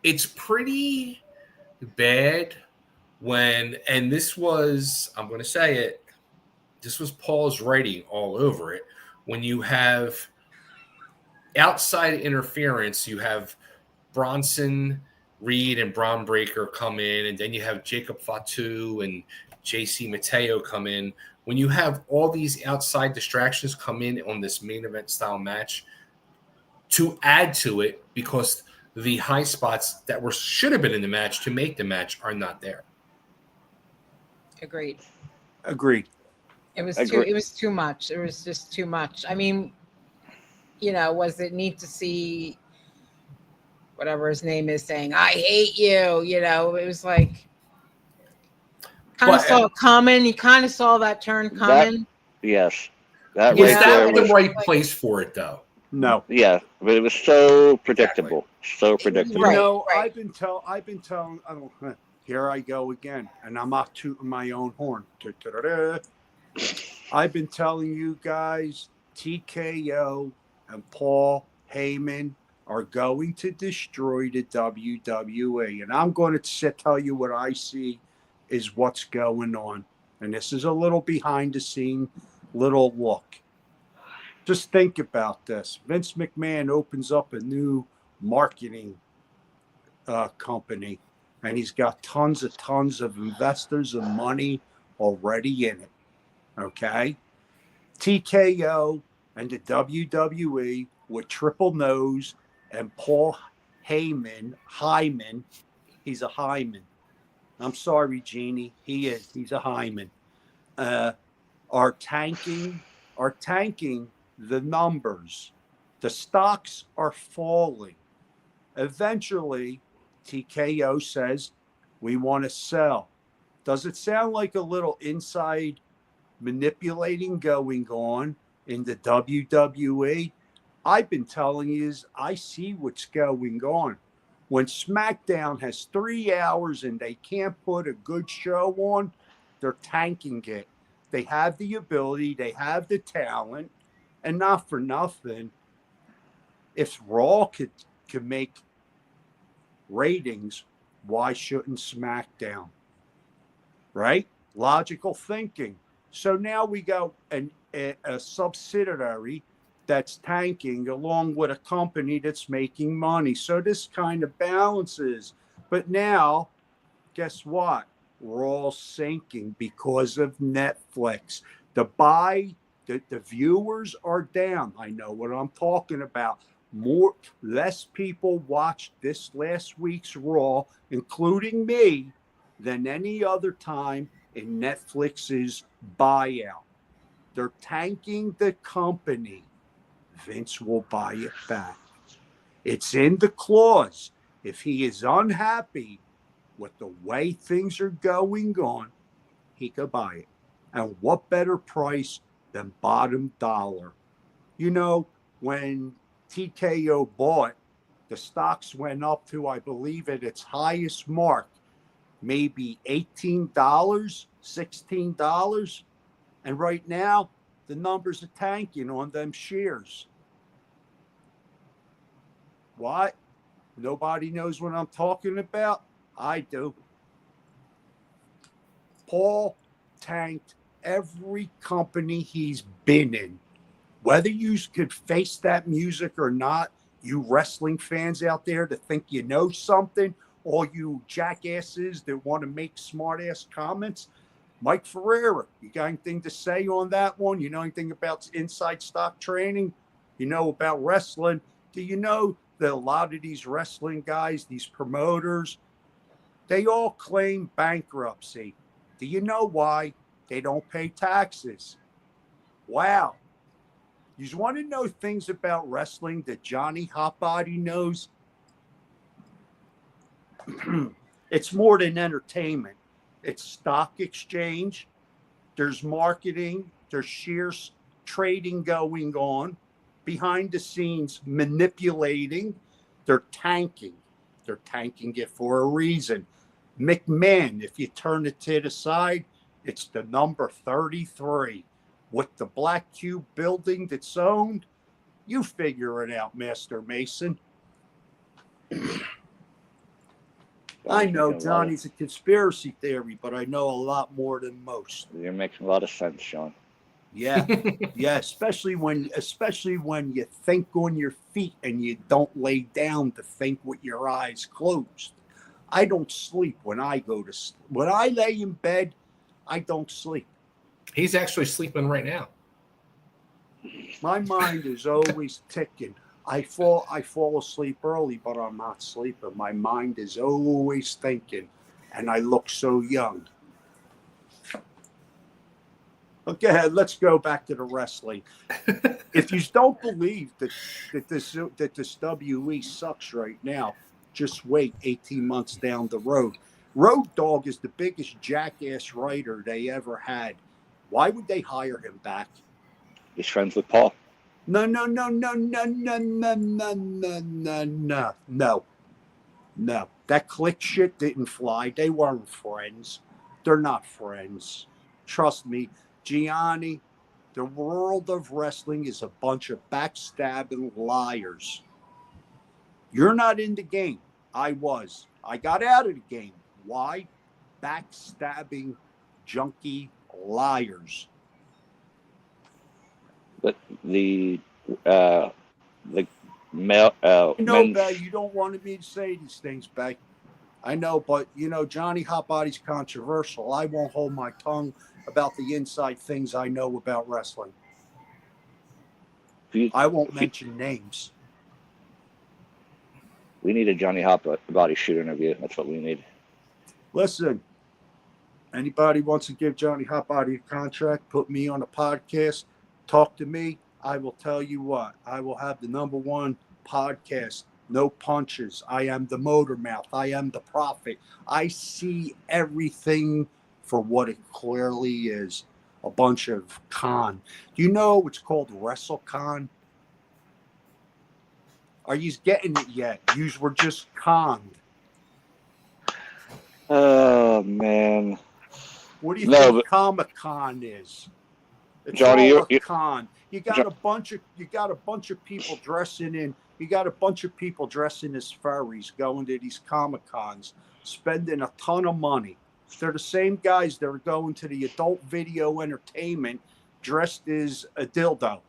it's pretty bad when, and this was, I'm going to say it, this was Paul's writing all over it. When you have outside interference, you have Bronson Reed and Braun Breaker come in, and then you have Jacob Fatu and JC Mateo come in. When you have all these outside distractions come in on this main event style match, to add to it, because the high spots that should have been in the match to make the match are not there. Agreed. It was too much. It was just too much. I mean, was it neat to see whatever his name is saying, I hate you, it was like kind of saw it coming. You kind of saw that turn coming. Yes. Was that the right place for it though? No. Yeah, but it was so predictable. So predictable. I've been telling here I go again, and I'm not tooting my own horn. I've been telling you guys, TKO and Paul Heyman are going to destroy the WWE. And I'm going to tell you what I see is what's going on. And this is a little behind the scene, little look. Just think about this. Vince McMahon opens up a new marketing company, and he's got tons of investors and money already in it. Okay? TKO and the WWE with Triple Nose and Paul Hyman, he's a Hyman. I'm sorry, Jeannie, he's a Hyman. Are tanking the numbers. The stocks are falling. Eventually, TKO says, we want to sell. Does it sound like a little inside manipulating going on in the WWE? I've been telling you, I see what's going on. When SmackDown has 3 hours and they can't put a good show on, they're tanking it. They have the ability, they have the talent, and not for nothing, if Raw could make ratings, why shouldn't SmackDown? Right? Logical thinking. So now we got a subsidiary that's tanking along with a company that's making money. So this kind of balances. But now, guess what? We're all sinking because of Netflix. The viewers are down. I know what I'm talking about. Less people watched this last week's Raw, including me, than any other time in Netflix's buyout. They're tanking the company. Vince will buy it back. It's in the clause. If he is unhappy with the way things are going on, he could buy it. And what better price than bottom dollar? When TKO bought, the stocks went up to, I believe, at its highest mark, maybe $18, $16. And right now, the numbers are tanking on them shares. What? Nobody knows what I'm talking about? I do. Paul tanked every company he's been in. Whether you could face that music or not, you wrestling fans out there that think you know something, all you jackasses that want to make smart ass comments, Mike Ferreira, you got anything to say on that one? You know anything about inside stock training? You know about wrestling? Do you know that a lot of these wrestling guys, these promoters, they all claim bankruptcy? Do you know why? They don't pay taxes. Wow. You want to know things about wrestling that Johnny Hotbody knows? It's more than entertainment. It's stock exchange. There's marketing. There's sheer trading going on. Behind the scenes, manipulating. They're tanking. They're tanking it for a reason. McMahon, if you turn it to the side, it's the number 33. With the Black Cube building that's owned, you figure it out, Master Mason. I know Johnny's a conspiracy theory, but I know a lot more than most. You're making a lot of sense, Sean. Yeah, yeah, especially when you think on your feet and you don't lay down to think with your eyes closed. I don't sleep when I go to sleep. When I lay in bed, I don't sleep. He's actually sleeping right now. My mind is always ticking. I fall asleep early, but I'm not sleeping. My mind is always thinking, and I look so young. Okay, let's go back to the wrestling. If you don't believe that this WE sucks right now, just wait 18 months down the road. Road Dogg is the biggest jackass writer they ever had. Why would they hire him back? He's friends with Paul. No. That click shit didn't fly. They weren't friends. They're not friends. Trust me, Gianni, the world of wrestling is a bunch of backstabbing liars. You're not in the game. I was. I got out of the game. Why? Backstabbing, junkie liars. But the male I know, men's, Bay, you don't want me to say these things, Bay. I know, but Johnny Hotbody's controversial. I won't hold my tongue about the inside things I know about wrestling. I won't mention names. We need a Johnny Hotbody shoot interview. That's what we need. Listen, anybody wants to give Johnny Hotbody a contract, put me on a podcast, talk to me. I will tell you what. I will have the #1 podcast. No punches. I am the motor mouth. I am the prophet. I see everything for what it clearly is. A bunch of con. Do you know what's called WrestleCon? Are you getting it yet? You were just conned. Oh man. What do you think Comic-Con is? It's Johnny, all a con. You got a bunch of people dressing in. You got a bunch of people dressing as furries going to these Comic-Cons, spending a ton of money. They're the same guys that are going to the adult video entertainment dressed as a dildo.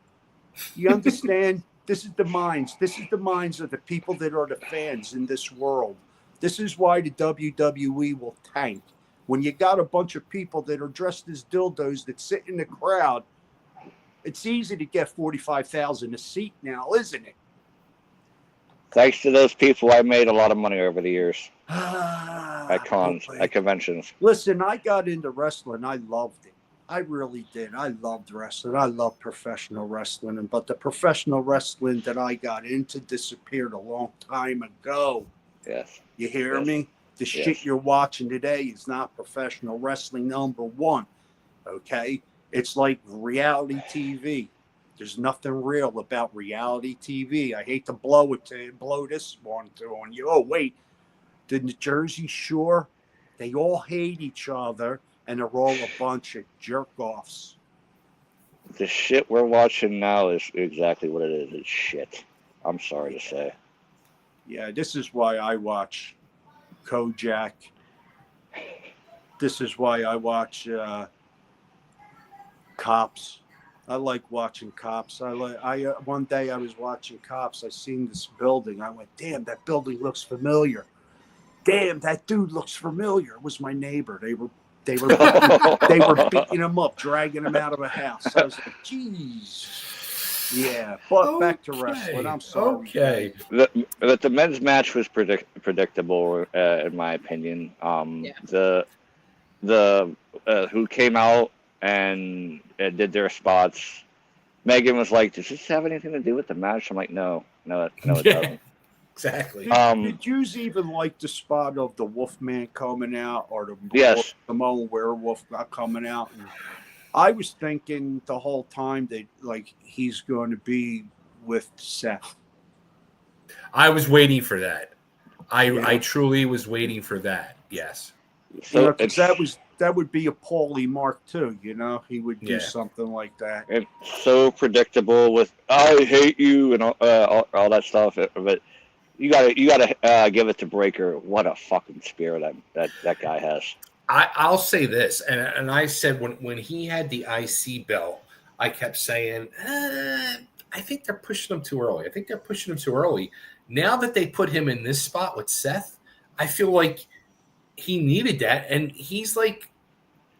You understand? This is the minds. This is the minds of the people that are the fans in this world. This is why the WWE will tank. When you got a bunch of people that are dressed as dildos that sit in the crowd, it's easy to get 45,000 a seat now, isn't it? Thanks to those people, I made a lot of money over the years. At cons, at conventions. Listen, I got into wrestling. I loved it. I really did. I loved wrestling. I love professional wrestling. But the professional wrestling that I got into disappeared a long time ago. Yes. You hear me? The shit you're watching today is not professional wrestling #1. Okay? It's like reality TV. There's nothing real about reality TV. I hate to blow this one on you. Oh, wait. The New Jersey Shore, they all hate each other, and they're all a bunch of jerk-offs. The shit we're watching now is exactly what it is. It's shit. I'm sorry to say. Yeah, this is why I watch Kojak. This is why I watch Cops. I like watching Cops. One day I was watching Cops. I seen this building. I went, damn, that building looks familiar. damn, that dude looks familiar. It was my neighbor. They were beating him up, dragging him out of a house. I was like, geez. Yeah, but back to wrestling. I'm sorry. Okay. The men's match was predictable, in my opinion. The who came out and did their spots. Megan was like, "Does this have anything to do with the match?" I'm like, "No, it doesn't." Exactly. Did you even like the spot of the Wolfman coming out or the Samoan werewolf coming out? And I was thinking the whole time that like he's going to be with Seth. I was waiting for that. I truly was waiting for that. Yes. So that would be a Paulie Mark too. You know, he would do something like that. It's so predictable with "I hate you" and all that stuff, but. You gotta give it to Breaker. What a fucking spirit that guy has. I'll say this, and I said when he had the IC belt, I kept saying, I think they're pushing him too early. Now that they put him in this spot with Seth, I feel like he needed that, and he's like,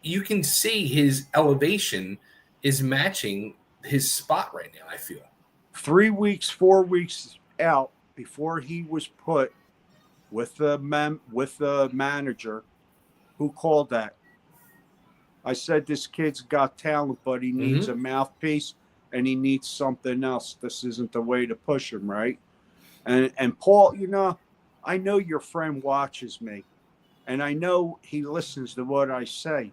you can see his elevation is matching his spot right now. I feel 3 weeks, 4 weeks out. Before he was put with the manager, who called that? I said this kid's got talent, but he needs a mouthpiece and he needs something else. This isn't the way to push him, right? And Paul, you know, I know your friend watches me, and I know he listens to what I say,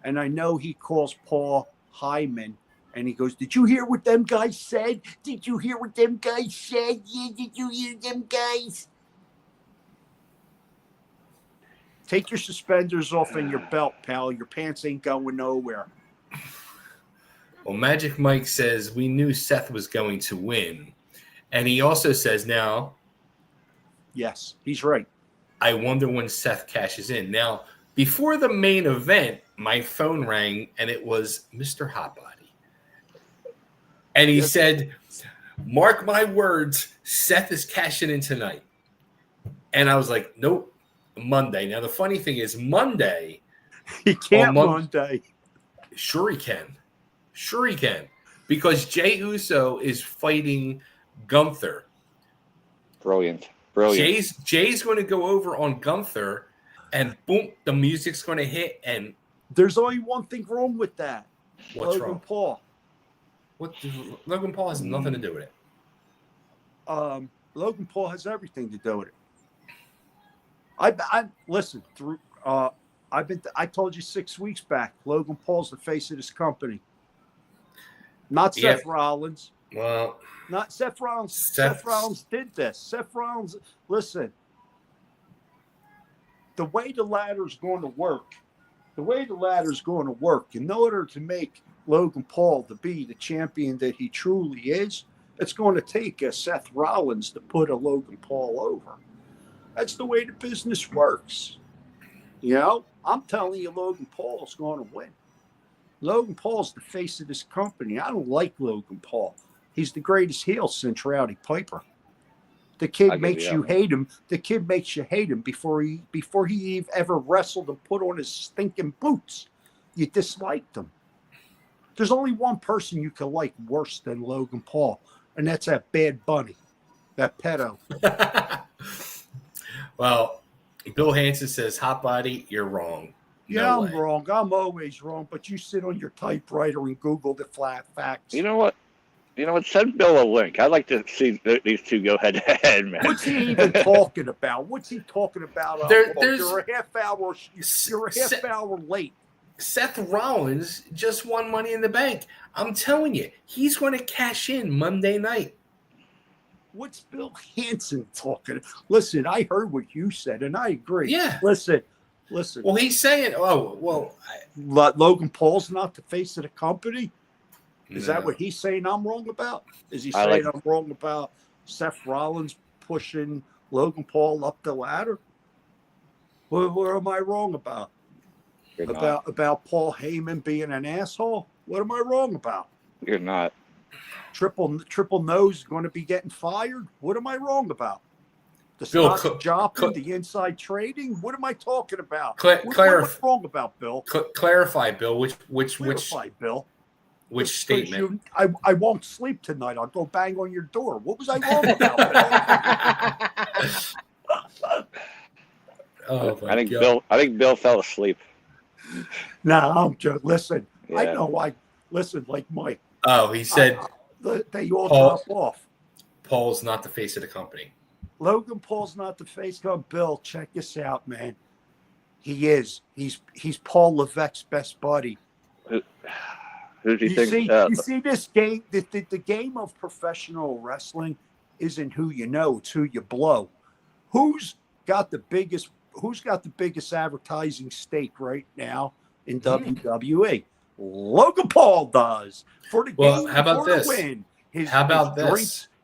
and I know he calls Paul Hyman. And he goes, "Did you hear what them guys said? Did you hear what them guys said? Yeah, did you hear them guys?" Take your suspenders off and your belt, pal. Your pants ain't going nowhere. Well, Magic Mike says we knew Seth was going to win. And he also says now. Yes, he's right. I wonder when Seth cashes in. Now, before the main event, my phone rang and it was Mr. Hotbody. And he said, "Mark my words, Seth is cashing in tonight." And I was like, "Nope, Monday." Now, the funny thing is, Monday. He can't Monday. Sure he can. Because Jey Uso is fighting Gunther. Brilliant. Jay's going to go over on Gunther, and boom, the music's going to hit. And there's only one thing wrong with that. What's wrong? Logan Paul. Logan Paul has nothing to do with it. Logan Paul has everything to do with it. I listen through. I told you 6 weeks back. Logan Paul's the face of this company. Not Seth Rollins. Well, not Seth Rollins. Seth Rollins did this. Seth Rollins. Listen. The way the ladder's going to work. In order to make Logan Paul to be the champion that he truly is, it's going to take a Seth Rollins to put a Logan Paul over. That's the way the business works. You know, I'm telling you, Logan Paul's going to win. Logan Paul's the face of this company. I don't like Logan Paul. He's the greatest heel since Rowdy Piper. The kid makes you hate him. The kid makes you hate him before he ever wrestled and put on his stinking boots. You disliked him. There's only one person you can like worse than Logan Paul, and that's that Bad Bunny, that pedo. Well, Bill Hansen says, "Hotbody, you're wrong." No way. I'm wrong. I'm always wrong, but you sit on your typewriter and Google the flat facts. You know what? Send Bill a link. I'd like to see these two go head to head, man. What's he even talking about? What's he talking about? You're a half hour. You're a half hour late. Seth Rollins just won Money in the Bank. I'm telling you, he's going to cash in Monday night. What's Bill Hansen talking? Listen, I heard what you said, and I agree. Yeah. Listen. Well, he's saying, Logan Paul's not the face of the company? Is that what he's saying I'm wrong about? Is he saying I'm wrong about Seth Rollins pushing Logan Paul up the ladder? What am I wrong about? About Paul Heyman being an asshole? What am I wrong about? You're not. Triple Nose going to be getting fired? What am I wrong about? The Bill, stock dropping, the inside trading. What am I talking about? What am I wrong about, Bill? Clarify, Bill. Clarify, Bill. Which statement? I won't sleep tonight. I'll go bang on your door. What was I wrong about, Bill? Oh, I think Bill fell asleep. No, I'm joking. Listen, Yeah. I know. Listen, like Mike. Oh, he said they all drop off. Paul's not the face of the company. Logan Paul's not the face of Bill. Check this out, man. He is. He's Paul Levesque's best buddy. Who do you think? You see this game? The game of professional wrestling isn't who you know; it's who you blow. Who's got the biggest advertising stake right now in WWE? Logan Paul does for the game. How about for this? The win.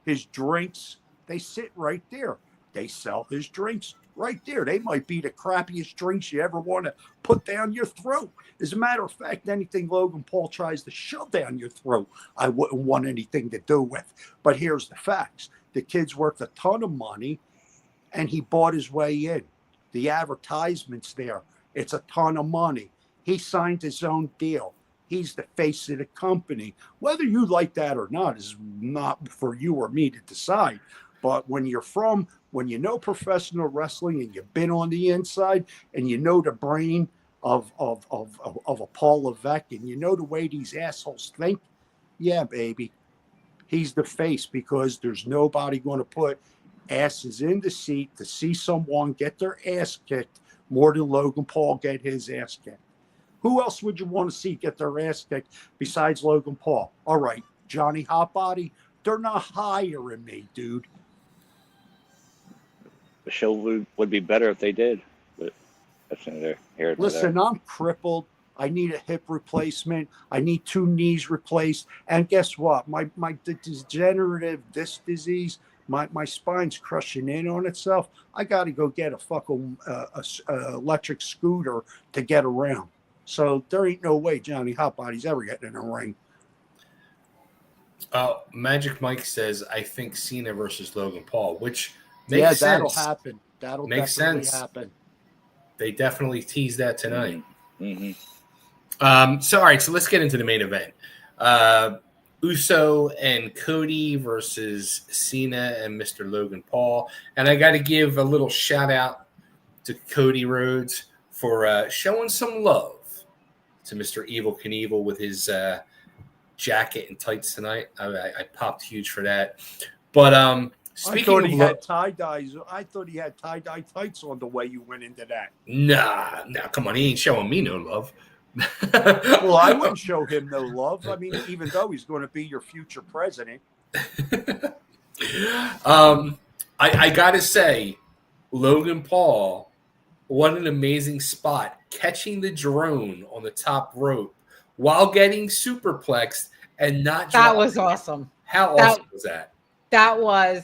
His drinks, they sit right there. They sell his drinks right there. They might be the crappiest drinks you ever want to put down your throat. As a matter of fact, anything Logan Paul tries to shove down your throat, I wouldn't want anything to do with. But here's the facts. The kid's worth a ton of money, and he bought his way in. The advertisement's there. It's a ton of money. He signed his own deal. He's the face of the company. Whether you like that or not is not for you or me to decide. But when you know professional wrestling and you've been on the inside and you know the brain of a Paul Levesque and you know the way these assholes think, yeah, baby, he's the face because there's nobody going to put asses in the seat to see someone get their ass kicked more than Logan Paul get his ass kicked. Who else would you want to see get their ass kicked besides Logan Paul? All right, Johnny Hotbody, they're not hiring me, dude. The show would be better if they did, but that's neither here nor there. Listen, I'm crippled. I need a hip replacement. I need 2 knees replaced. And guess what? My degenerative disc disease, my spine's crushing in on itself. I got to go get a fucking electric scooter to get around. So there ain't no way Johnny Hotbody's ever getting in a ring. Magic Mike says, I think Cena versus Logan Paul, which makes sense. That'll happen. That'll makes definitely sense. happen. They definitely teased that tonight. Mm-hmm. So, all right, so let's get into the main event. Uso and Cody versus Cena and Mr. Logan Paul. And I got to give a little shout out to Cody Rhodes for showing some love to Mr. Evil Knievel with his jacket and tights tonight. I popped huge for that. But speaking of had tie-dyes. I thought he had tie-dye tights on the way you went into that. Nah, come on. He ain't showing me no love. Well, I wouldn't show him no love. I mean, even though he's going to be your future president. I got to say, Logan Paul, what an amazing spot, catching the drone on the top rope while getting superplexed and not That was awesome. How awesome was that? That was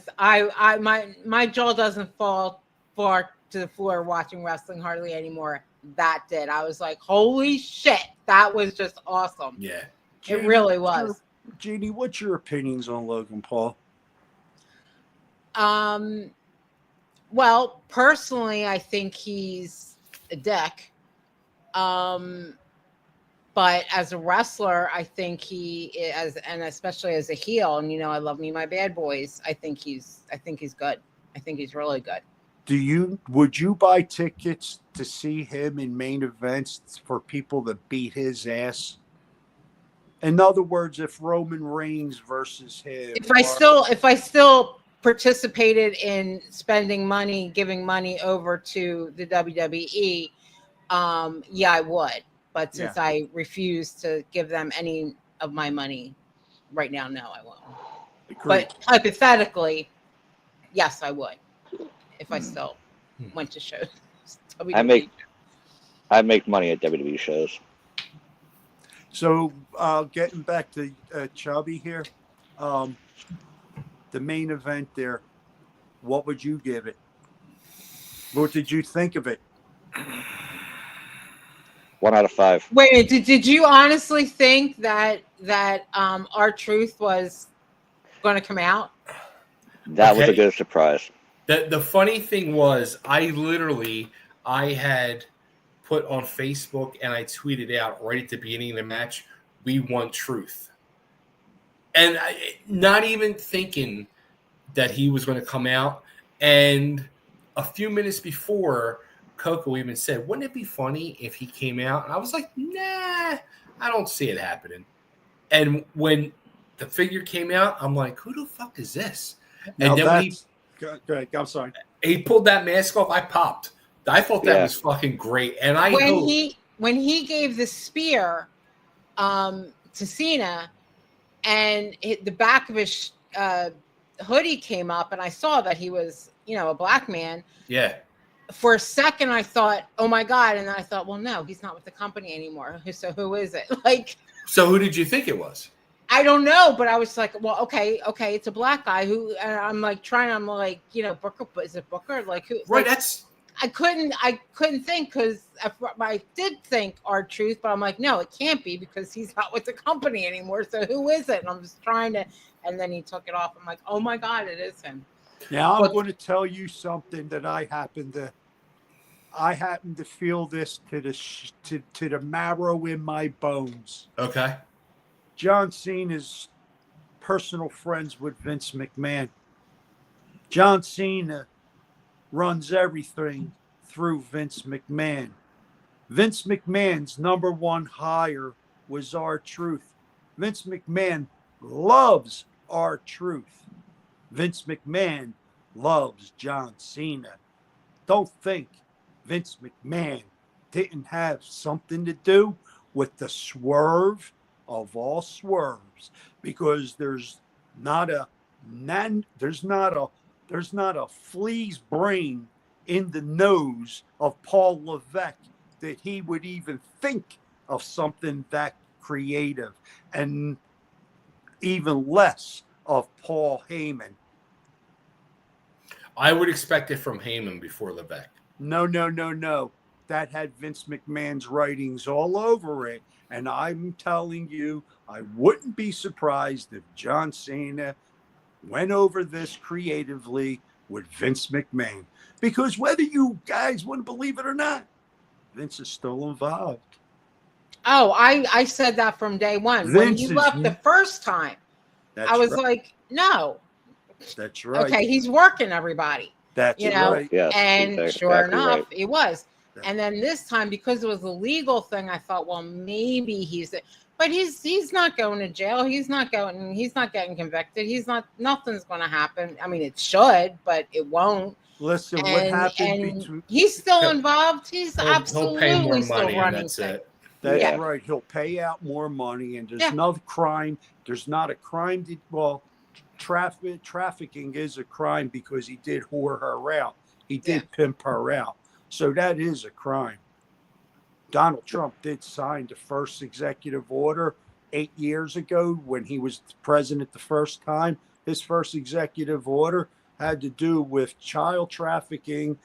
my jaw doesn't fall far to the floor watching wrestling hardly anymore. That did. I was like, holy shit, that was just awesome. Yeah. It really was. Jeannie, what's your opinions on Logan Paul? Well, personally, I think he's a dick. But as a wrestler, I think he is, and especially as a heel, and I love me my bad boys. I think he's good. I think he's really good. Would you buy tickets to see him in main events for people that beat his ass? In other words, if Roman Reigns versus him, if I still participated in spending money, giving money over to the WWE, yeah, I would. But since I refuse to give them any of my money right now, no, I won't. Agreed. But hypothetically, yes, I would. If I still went to shows. I make money at WWE shows. So getting back to Chubby here, the main event there, what would you give it? What did you think of it? 1 out of 5. Wait, did you honestly think that R-Truth was going to come out? That was a good surprise. The funny thing was, I had put on Facebook and I tweeted out right at the beginning of the match, "We want truth," and not even thinking that he was going to come out. And a few minutes before, Coco even said, "Wouldn't it be funny if he came out?" And I was like, "Nah, I don't see it happening." And when the figure came out, I'm like, "Who the fuck is this?" Now And then when go ahead. I'm sorry. he pulled that mask off, I popped. I thought that Yeah. was fucking great. And I when hope he gave the spear to Cena, and the back of his hoodie came up, and I saw that he was, a black man. yeah. For a second, I thought, "Oh my god!" And then I thought, "Well, no, he's not with the company anymore. So who is it?" Like, So who did you think it was? I don't know, but I was like, "Well, okay, it's a black guy who." And I'm like, Booker, is it Booker? Like who? Right, like, that's I couldn't think, because I did think R-Truth, but I'm like, no, it can't be, because he's not with the company anymore. So who is it? And I'm just trying to, and then he took it off. I'm like, oh my god, it is him. Now I'm But- going to tell you something that I happen to feel this to the marrow in my bones. okay. John Cena's personal friends with Vince McMahon. John Cena runs everything through Vince McMahon. Vince McMahon's number one hire was R-Truth. Vince McMahon loves R-Truth. Vince McMahon loves John Cena. Don't think Vince McMahon didn't have something to do with the swerve of all swerves, because there's not a flea's brain in the nose of Paul Levesque that he would even think of something that creative, and even less of Paul Heyman. I would expect it from Heyman before Levesque. No. That had Vince McMahon's writings all over it. And I'm telling you, I wouldn't be surprised if John Cena went over this creatively with Vince McMahon. Because whether you guys want to believe it or not, Vince is still involved. Oh, I said that from day one. When Vince you is- left the first time, That's I was right. like, no. That's right. Okay, he's working everybody. That's right. Yes, And exactly sure enough, right. he was. And then this time, because it was a legal thing, I thought, well, maybe but he's not going to jail. He's not getting convicted. Nothing's going to happen. I mean, it should, but it won't. Listen, what happened And between... he's still He'll- involved. He's absolutely He'll pay more still money, and running that's things. it. That's Yeah. right. He'll pay out more money, and there's Yeah. no crime. There's not a crime. Trafficking is a crime because he did whore her out. He did pimp her out. So that is a crime. Donald Trump did sign the first executive order 8 years ago when he was president the first time. His first executive order had to do with child trafficking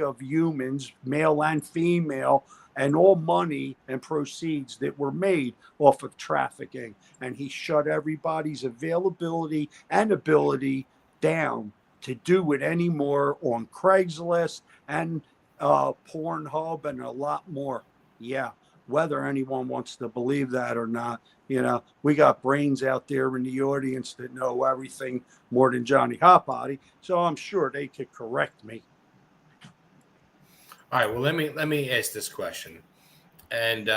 of humans, male and female, and all money and proceeds that were made off of trafficking. And he shut everybody's availability and ability down to do it anymore on Craigslist and Pornhub and a lot more. Yeah, whether anyone wants to believe that or not, we got brains out there in the audience that know everything more than Johnny Hotbody, so I'm sure they could correct me. All right, well, let me ask this question. And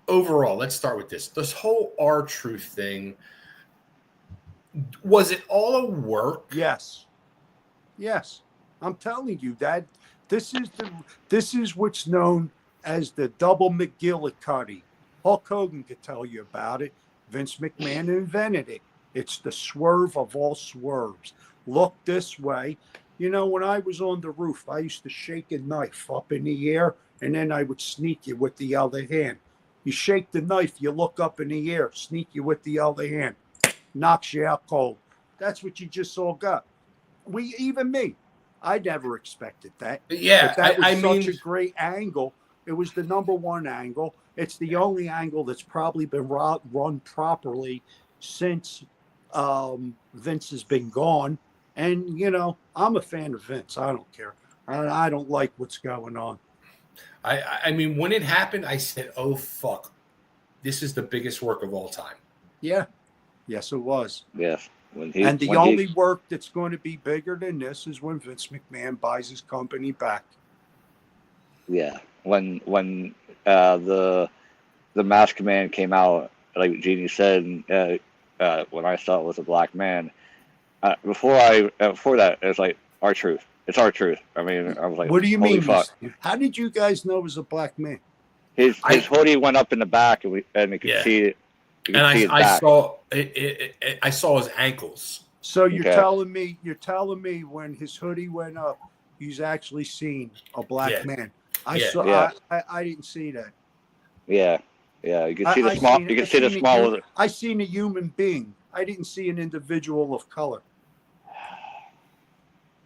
overall, let's start with this. This whole R-Truth thing, was it all a work? Yes. I'm telling you that this is what's known as the double McGillicuddy. Hulk Hogan could tell you about it. Vince McMahon invented it. It's the swerve of all swerves. Look this way. When I was on the roof, I used to shake a knife up in the air, and then I would sneak you with the other hand. You shake the knife, you look up in the air, sneak you with the other hand. Knocks you out cold. That's what you just all got. Even me, I never expected that. Yeah, But that was I mean, such a great angle. It was the number one angle. It's the only angle that's probably been run properly since Vince has been gone. And, you know, I'm a fan of Vince. I don't care. I don't like what's going on. I mean, when it happened, I said, "Oh fuck, this is the biggest work of all time." Yeah. Yes, it was. Yes. And the only work that's going to be bigger than this is when Vince McMahon buys his company back. Yeah. When the Masked Man came out, like Jeannie said, when I saw it was a black man. Before that, it was like R-Truth. It's R-Truth. I mean, I was like, What do you holy mean? fuck. How did you guys know it was a black man? His hoodie went up in the back, and you could see it. You could see his I back. saw it. I saw his ankles. So you're Okay. telling me when his hoodie went up, he's actually seen a black man. I didn't see that. Yeah. You could see the small. You could see the small. I seen a human being. I didn't see an individual of color.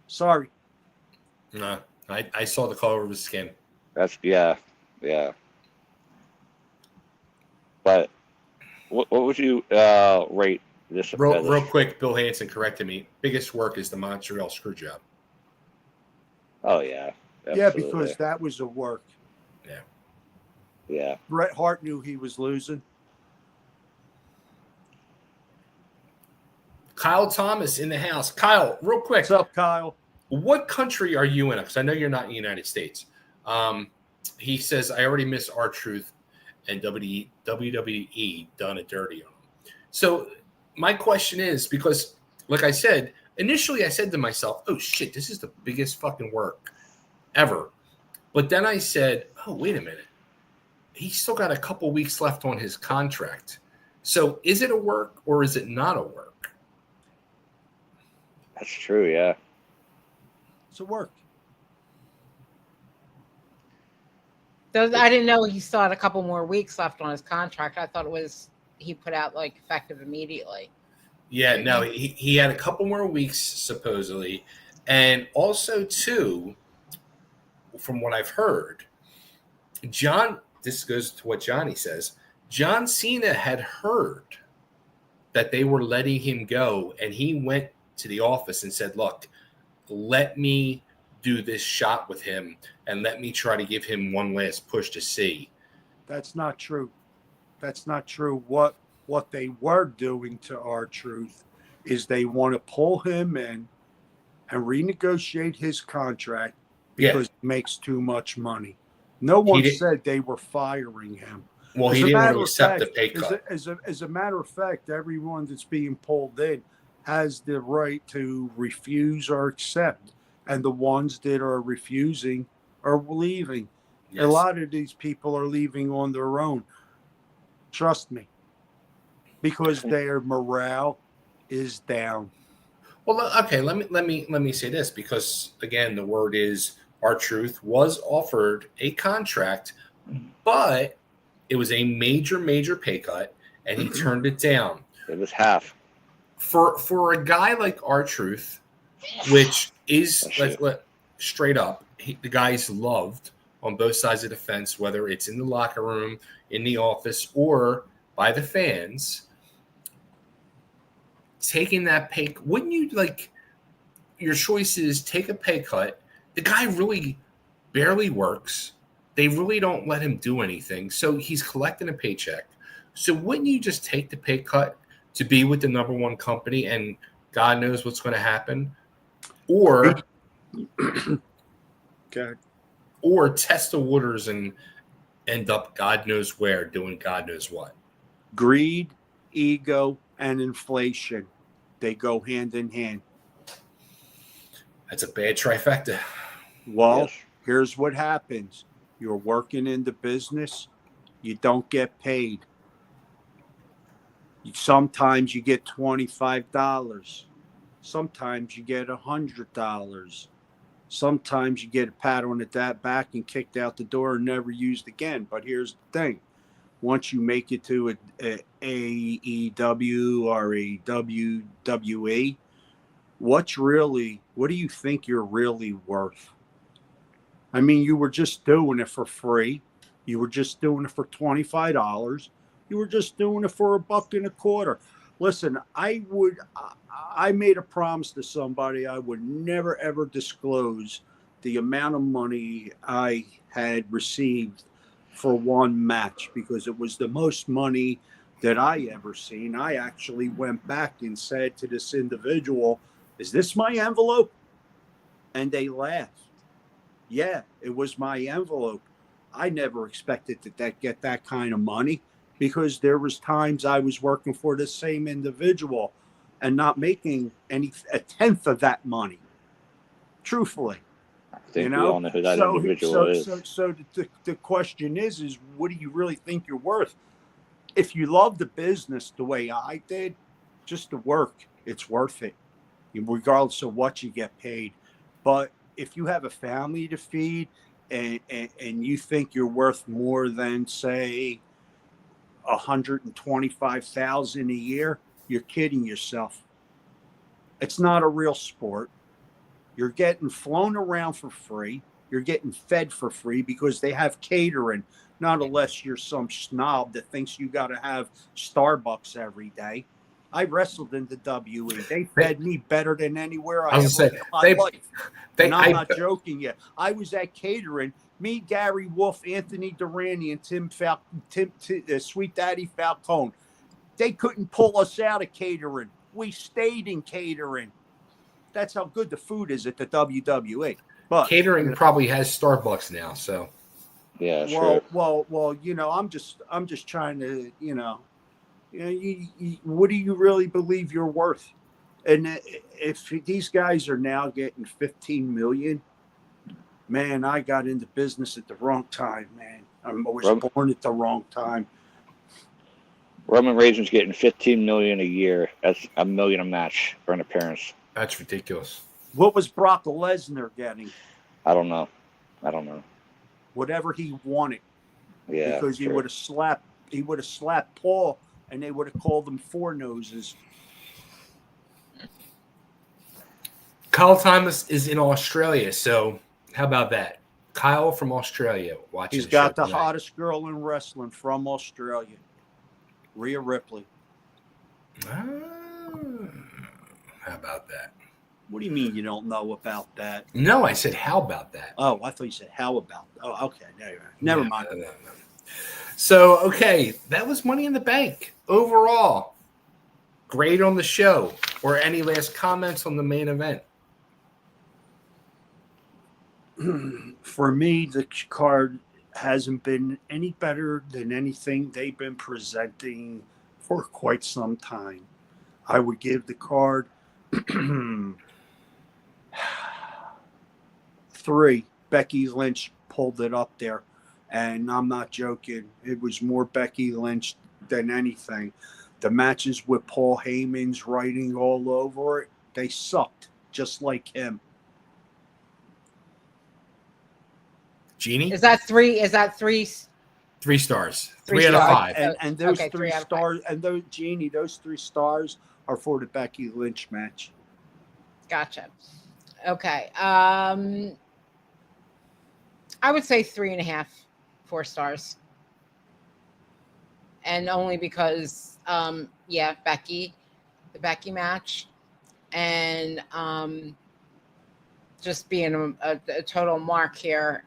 Sorry. No, I saw the color of his skin. That's yeah. But what would you rate this? Real quick, Bill Hansen corrected me. Biggest work is the Montreal screw job. Oh yeah. Absolutely. Yeah, because that was a work. Yeah. Bret Hart knew he was losing. Kyle Thomas in the house. Kyle, real quick. What's up, Kyle? What country are you in? Because I know you're not in the United States. He says, I already miss R-Truth and WWE done it dirty on him. So my question is, because like I said, initially I said to myself, oh shit, this is the biggest fucking work ever. But then I said, oh, wait a minute. He's still got a couple weeks left on his contract. So is it a work or is it not a work? That's true, yeah. It's a work. I didn't know he still had a couple more weeks left on his contract. I thought it was he put out like effective immediately. Yeah, no, he had a couple more weeks supposedly. And also, too, from what I've heard, this goes to what Johnny says, John Cena had heard that they were letting him go, and he went to the office and said, look, let me do this shot with him and let me try to give him one last push to see. That's not true. That's not true. What they were doing to R-Truth is they want to pull him in and renegotiate his contract because he makes too much money. No one said they were firing him. Well, he didn't want to accept the pay cut. As a matter of fact, everyone that's being pulled in has the right to refuse or accept. And the ones that are refusing are leaving. Yes. A lot of these people are leaving on their own. Trust me. Because their morale is down. Well, okay, let me say this, because again, the word is R-Truth was offered a contract, but it was a major pay cut, and he turned it down. It was half. For a guy like R-Truth, which is straight up, the guy's loved on both sides of the fence, whether it's in the locker room, in the office, or by the fans. Taking that pay, wouldn't you like? Your choice is take a pay cut. The guy really barely works. They really don't let him do anything, so he's collecting a paycheck. So wouldn't you just take the pay cut to be with the number one company, and God knows what's going to happen? Or or test the waters and end up God knows where doing God knows what. Greed, ego, and inflation, they go hand in hand. That's a bad trifecta. Well, here's what happens. You're working in the business, you don't get paid. Sometimes you get $25. Sometimes you get $100. Sometimes you get a pat on the back and kicked out the door and never used again. But here's the thing. Once you make it to a AEW or a WWE, what do you think you're really worth? I mean, you were just doing it for free. You were just doing it for $25. You were just doing it for $1.25. Listen, I made a promise to somebody I would never ever disclose the amount of money I had received for one match because it was the most money that I ever seen. I actually went back and said to this individual, "Is this my envelope?" And they laughed. Yeah, it was my envelope. I never expected to get that kind of money because there was times I was working for the same individual and not making a tenth of that money. Truthfully, I think we all know who that individual is. So the question is what do you really think you're worth? If you love the business the way I did, just the work, it's worth it, regardless of what you get paid. But if you have a family to feed and you think you're worth more than, say, 125,000 a year, you're kidding yourself. It's not a real sport. You're getting flown around for free. You're getting fed for free because they have catering, not unless you're some snob that thinks you got to have Starbucks every day. I wrestled in the WWE. They fed me better than anywhere I ever in my life. And I'm not joking yet. I was at catering. Me, Gary Wolf, Anthony Durrani, and Sweet Daddy Falcone. They couldn't pull us out of catering. We stayed in catering. That's how good the food is at the WWE. But catering probably has Starbucks now, so yeah. Well, I'm just trying to, what do you really believe you're worth? And if these guys are now getting 15 million, man, I got into business at the wrong time, man. I was born at the wrong time. Roman Reigns getting 15 million a year. That's $1 million a match for an appearance. That's ridiculous. What was Brock Lesnar getting? I don't know. Whatever he wanted. Yeah. Because he would have slapped Paul and they would have called him Four Noses. Kyle Thomas is in Australia, so how about that? Kyle from Australia watching. He's got the hottest girl in wrestling from Australia, Rhea Ripley. How about that? What do you mean you don't know about that? No, I said how about that. Oh, I thought you said how about. Oh, okay. Never mind. No. So, okay, that was Money in the Bank. Overall, great on the show. Or any last comments on the main event? For me, the card hasn't been any better than anything they've been presenting for quite some time. I would give the card 3. Becky Lynch pulled it up there, and I'm not joking. It was more Becky Lynch than anything. The matches with Paul Heyman's writing all over it, they sucked, just like him. Jeannie? Is that 3? Is that 3? 3 stars. 3 out of 5. And those 3 stars, and those, Jeannie, those 3 stars are for the Becky Lynch match. Gotcha. Okay. I would say 3.5, 4 stars. And only because, Becky, the Becky match, and just being a total mark here,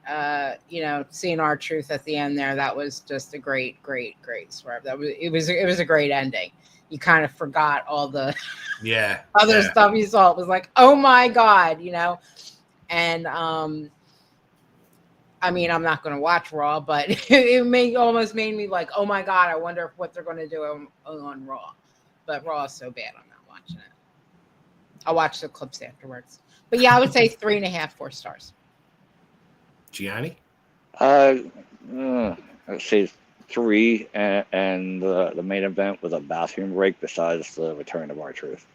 seeing R-Truth at the end there, that was just a great swerve. It was a great ending. You kind of forgot all the other stuff you saw. It was like, oh my God, and I'm not going to watch Raw, but it almost made me like, oh my God, I wonder what they're going to do on Raw. But Raw is so bad, I'm not watching it. I'll watch the clips afterwards. But yeah, I would say 3.5, 4 stars. Gianni? I'd say 3, and the main event was a bathroom break besides the return of R-Truth.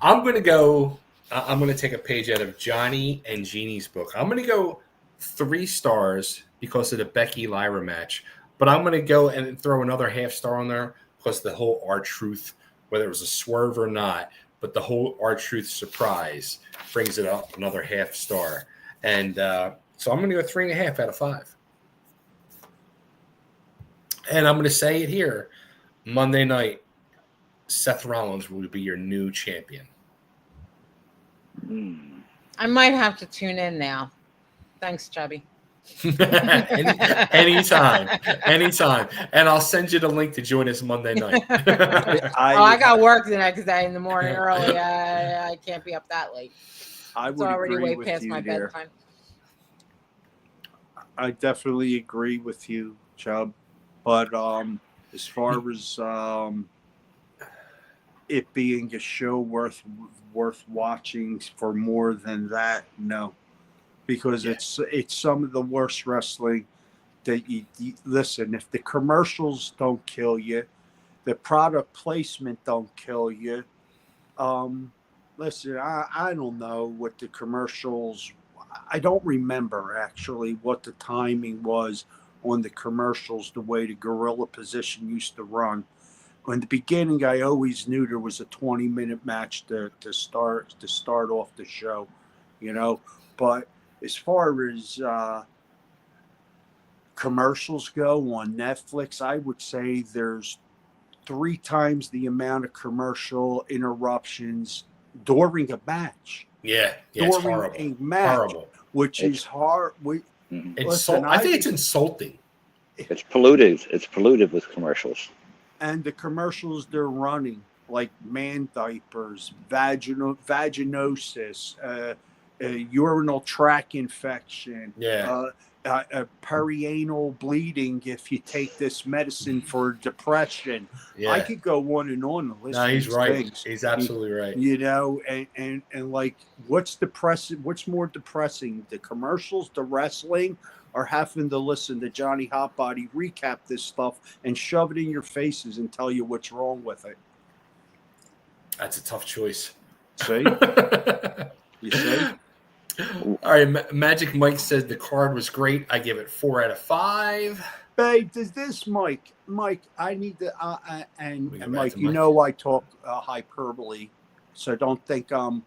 I'm going to take a page out of Johnny and Jeannie's book. I'm going to go 3 stars because of the Becky Lyra match, but I'm going to go and throw another half star on there because the whole R-Truth, whether it was a swerve or not, but the whole R-Truth surprise brings it up another half star. And so I'm going to go 3.5 out of 5. And I'm going to say it here. Monday night, Seth Rollins will be your new champion. I might have to tune in now. Thanks, Chubby. Anytime. And I'll send you the link to join us Monday night. I got work the next day in the morning early. I can't be up that late. I It's would already agree way with past you my there. bedtime. I definitely agree with you, Chubb. But as far as it being a show worth watching for more than that, no, because it's some of the worst wrestling that you listen. If the commercials don't kill you, the product placement don't kill you. Listen, I don't know what the commercials. I don't remember actually what the timing was on the commercials, the way the gorilla position used to run. In the beginning, I always knew there was a 20-minute match to start off the show, you know. But as far as commercials go on Netflix, I would say there's 3 times the amount of commercial interruptions during a match. Yeah, it's horrible. A match, Horrible. which is hard. Listen, I think it's insulting. It's polluted. It's polluted with commercials. And the commercials they're running, like man diapers, vaginosis, urinal tract infection, perianal bleeding if you take this medicine for depression. Yeah. I could go on and on the list. No, he's right. Things. He's absolutely right. You know, and like what's depressing? What's more depressing, the commercials, the wrestling, or having to listen to Johnny Hotbody recap this stuff and shove it in your faces and tell you what's wrong with it? That's a tough choice. See? You see? All right, Magic Mike says the card was great. I give it 4 out of 5. Babe, does this Mike, I need to, and Mike, you know I talk hyperbole, so don't think I'm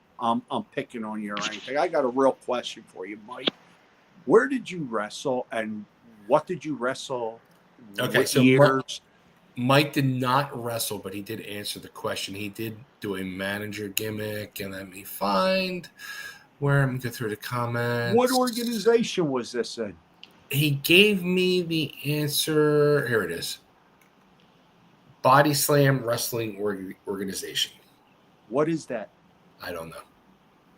picking on you or anything. I got a real question for you, Mike. Where did you wrestle and what did you wrestle? Okay, so Mike did not wrestle, but he did answer the question. He did do a manager gimmick, and let me find where I'm going to go through the comments. What organization was this in? He gave me the answer. Here it is. Body Slam Wrestling Organization. What is that? I don't know.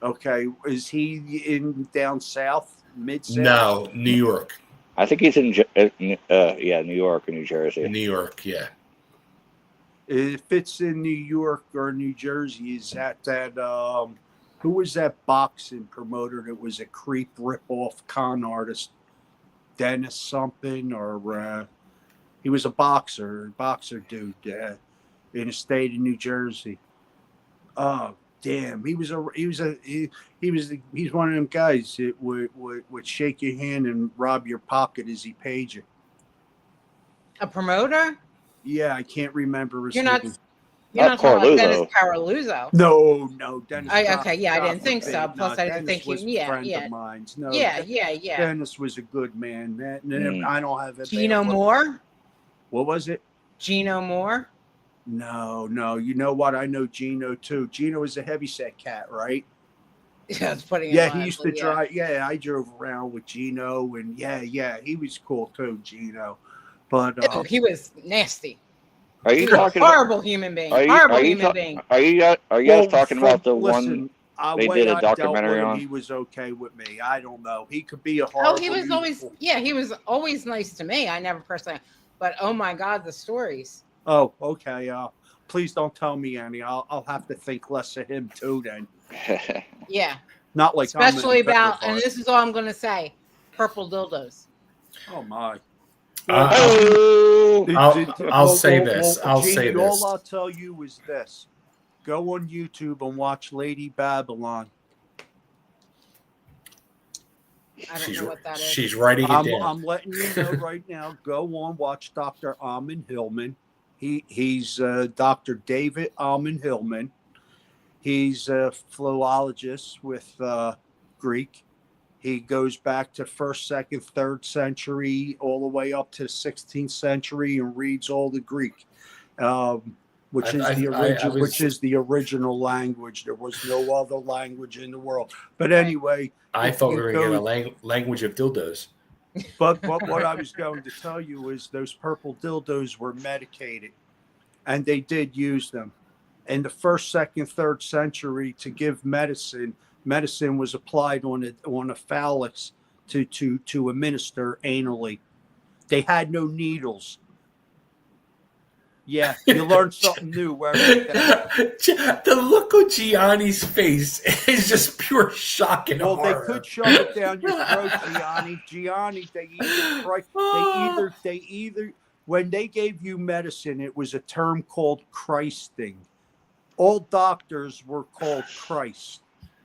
Okay. Is he in down south, mid-south? No, New York. I think he's in New York or New Jersey. New York, yeah. If it's in New York or New Jersey, is that who was that boxing promoter that was a creep rip-off con artist? Dennis something, or he was a boxer dude in the state of New Jersey. Oh damn, he's one of them guys that would shake your hand and rob your pocket as he paid you. A promoter? Yeah, I can't remember his name. You're not Carluzzo. talking about Dennis Carluzzo. No, Dennis. Okay, yeah, I didn't think so. Plus, I didn't think he. Yeah. Of mine. No, yeah. Dennis was a good man. I don't have it. Gino Moore. What was it? Gino Moore. No. You know what? I know Gino too. Gino is a heavyset cat, right? Yeah, it's putting. Yeah, he used to drive. Yeah, I drove around with Gino, and yeah, he was cool too, Gino. But he was nasty. Are you talking horrible human being? Horrible human being. Are you guys talking about the one they did a documentary on? He was okay with me. I don't know. He could be a horrible. Oh, he was always nice to me. I never personally, but oh my God, the stories. Oh, okay. Please don't tell me any. I'll have to think less of him too then. Yeah. Not like especially about, and this is all I'm gonna say, purple dildos. Oh my. I'll say this. All I'll tell you is this: go on YouTube and watch Lady Babylon. I don't know what that is. She's writing it down. I'm letting you know right now. Go on, watch Dr. Almond Hillman. He's Dr. David Almond Hillman. He's a philologist with Greek, He goes back to first, second, third century, all the way up to the 16th century, and reads all the Greek, which is the original, which is the original language. There was no other language in the world. But anyway, I thought we were going to get a language of dildos. But what I was going to tell you is those purple dildos were medicated, and they did use them. In the first, second, third century, to give medicine was applied on a phallus to administer anally. They had no needles. Yeah, you learn something new every day. The look on Gianni's face is just pure shock and horror. Well, they could shove it down your throat, Gianni. They either when they gave you medicine, it was a term called Christing. All doctors were called Christ.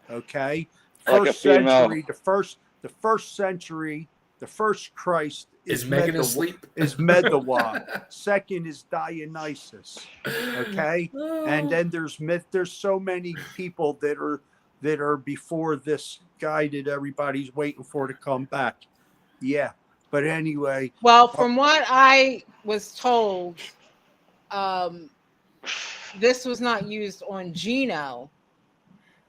Okay, first century, the first century, the first Christ is Megan asleep? Is Medawar. Second is Dionysus. Okay, and then there's so many people that are before this guy that everybody's waiting for to come back. Yeah, but anyway. Well, from what I was told, this was not used on Gino.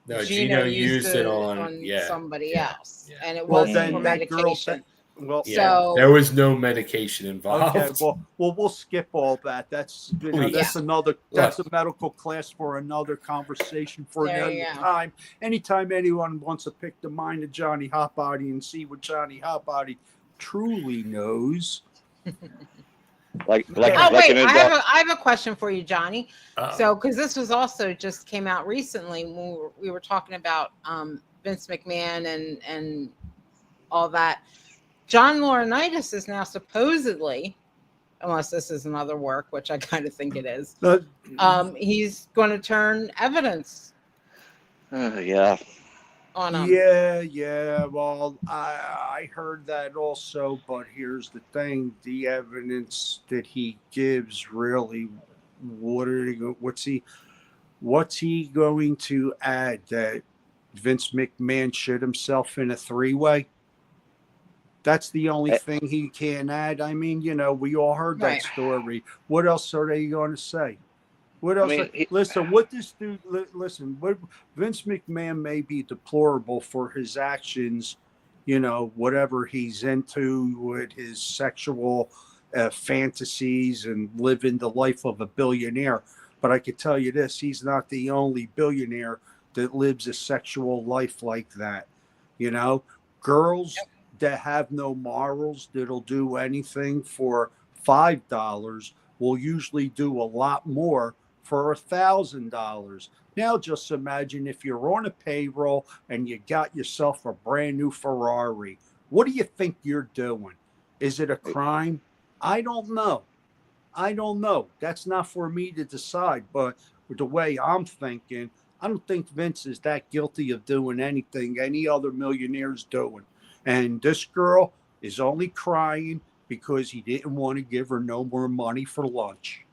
No, Gino used it on somebody else, and it wasn't for medication. So there was no medication involved. Okay, well, we'll skip all that. That's that's a medical class for another conversation for another time. Anytime anyone wants to pick the mind of Johnny Hotbody and see what Johnny Hotbody truly knows. I have a question for you, Johnny. So, because this was also just came out recently when we were talking about Vince McMahon and all that. John Laurinaitis is now supposedly, unless this is another work, which I kind of think it is, he's going to turn evidence. Yeah. On him. Yeah. Well, I heard that also, but here's the thing: the evidence that he gives, really, what's he going to add? That Vince McMahon shit himself in a three-way? That's the only thing he can add. I mean, we all heard that story. What else are they going to say? What else? Listen, what this dude? Listen, what Vince McMahon may be deplorable for his actions, whatever he's into with his sexual fantasies and living the life of a billionaire. But I can tell you this: he's not the only billionaire that lives a sexual life like that. Girls that have no morals, that'll do anything for $5, will usually do a lot more for $1,000. Now just imagine if you're on a payroll and you got yourself a brand new Ferrari. What do you think you're doing? Is it a crime? I don't know. That's not for me to decide. But with the way I'm thinking, I don't think Vince is that guilty of doing anything any other millionaire's doing. And this girl is only crying because he didn't want to give her no more money for lunch.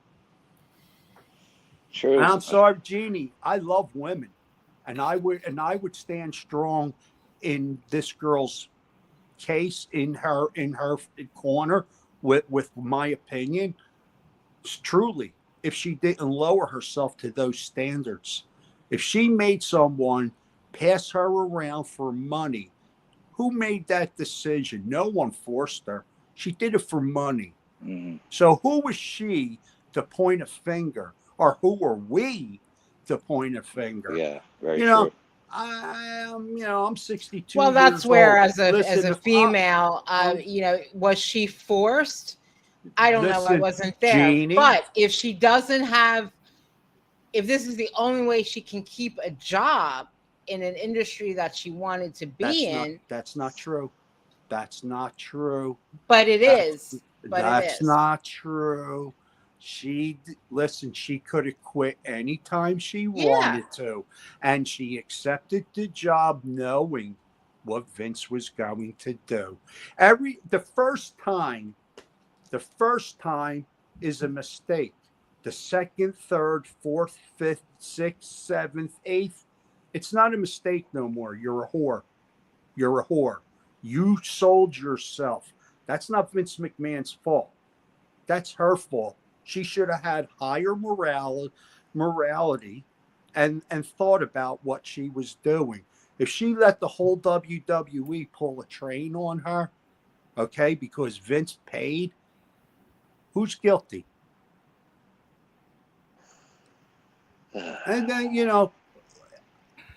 True. And I'm sorry, Jeannie. I love women, and I would stand strong in this girl's case, in her corner with my opinion. Truly, if she didn't lower herself to those standards, if she made someone pass her around for money, who made that decision? No one forced her. She did it for money. Mm-hmm. So who was she to point a finger? Or who are we to point a finger? Yeah, very true. I'm 62. Well, that's where, as a female, was she forced? I don't know. I wasn't there. Jeannie, but if she doesn't have, if this is the only way she can keep a job in an industry that she wanted to be in, that's not true. That's not true. But it is. That's not true. She could have quit anytime she wanted to. And she accepted the job knowing what Vince was going to do. The first time is a mistake. The second, third, fourth, fifth, sixth, seventh, eighth, it's not a mistake no more. You're a whore. You're a whore. You sold yourself. That's not Vince McMahon's fault. That's her fault. She should have had higher morality and thought about what she was doing. If she let the whole WWE pull a train on her, okay, because Vince paid, who's guilty? And then,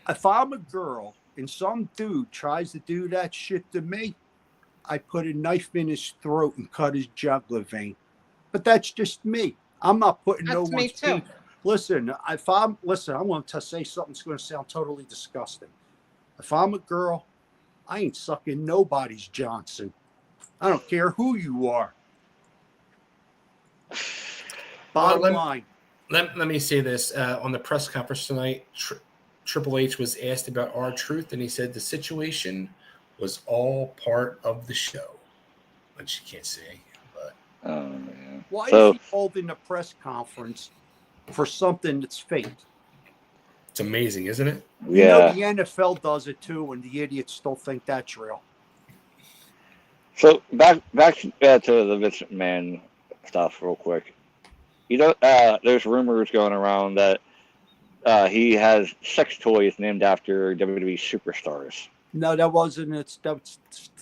if I'm a girl and some dude tries to do that shit to me, I put a knife in his throat and cut his jugular vein. But that's just me. I'm not putting no That's me one's too. Listen, I want to say something that's going to sound totally disgusting. If I'm a girl, I ain't sucking nobody's Johnson. I don't care who you are. Bottom line. Let me say this. On the press conference tonight, Triple H was asked about R-Truth, and he said the situation was all part of the show. Which you can't say, but... Oh, man. Why is he holding a press conference for something that's fake? It's amazing, isn't it? Yeah. The NFL does it too, and the idiots still think that's real. So back to the Vince McMahon stuff real quick. There's rumors going around that he has sex toys named after WWE superstars. No, that wasn't. It's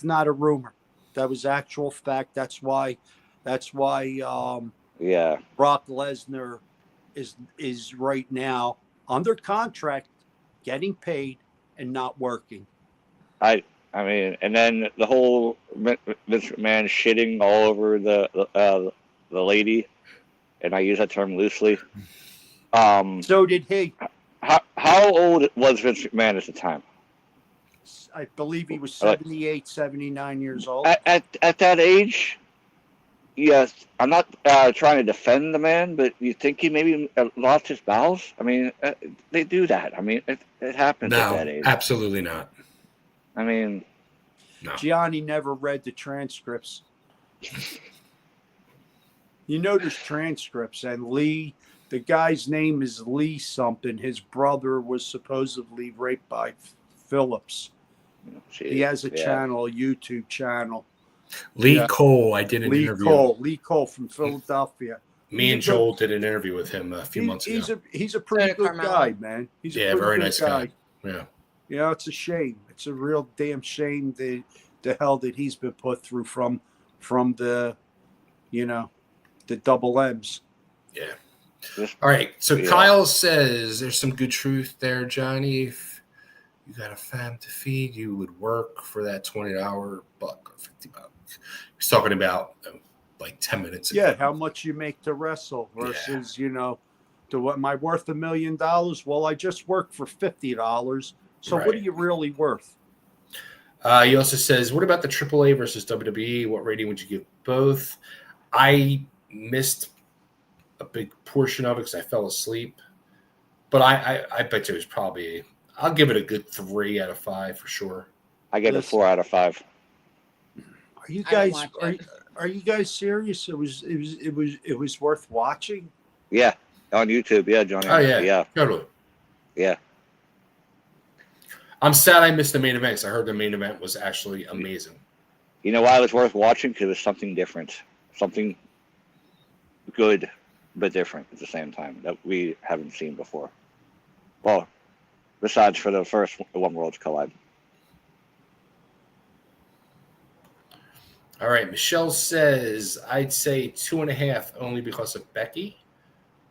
not a rumor. That was actual fact. That's why. Yeah. Brock Lesnar is right now under contract, getting paid and not working. I mean, and then the whole Vince McMahon shitting all over the lady, and I use that term loosely. So did he. How old was Vince McMahon at the time? I believe he was 78, 79 years old. At that age, yes. I'm not trying to defend the man, but you think he maybe lost his bowels? I mean, they do that. I mean, it happens at that age. No, absolutely not. I mean, no. Gianni never read the transcripts. There's transcripts, and Lee, the guy's name is Lee something. His brother was supposedly raped by Phillips. He has a channel, a YouTube channel. Lee Cole, I did an interview. Lee Cole from Philadelphia. Me and Joel did an interview with him a few months ago. He's a pretty good guy, man. He's a very nice guy. Yeah. It's a shame. It's a real damn shame the hell that he's been put through from the, the double M's. Yeah. All right. So Kyle says there's some good truth there, Johnny. If you got a fam to feed, you would work for that $20 buck or $50. He's talking about like 10 minutes ago. Yeah, how much you make to wrestle versus, am I worth $1 million? Well, I just worked for $50. So what are you really worth? He also says, what about the AAA versus WWE? What rating would you give both? I missed a big portion of it because I fell asleep. But I bet you it was probably, I'll give it a good 3 out of 5 for sure. I give it 4 out of 5. Are you guys serious? It was worth watching? Yeah, on YouTube. Yeah, Johnny. Oh yeah, totally. Yeah. I'm sad I missed the main event because I heard the main event was actually amazing. You know why it was worth watching? Because it was something different, something good but different at the same time that we haven't seen before. Well, besides for the first One Worlds collide. All right, Michelle says, I'd say 2.5 only because of Becky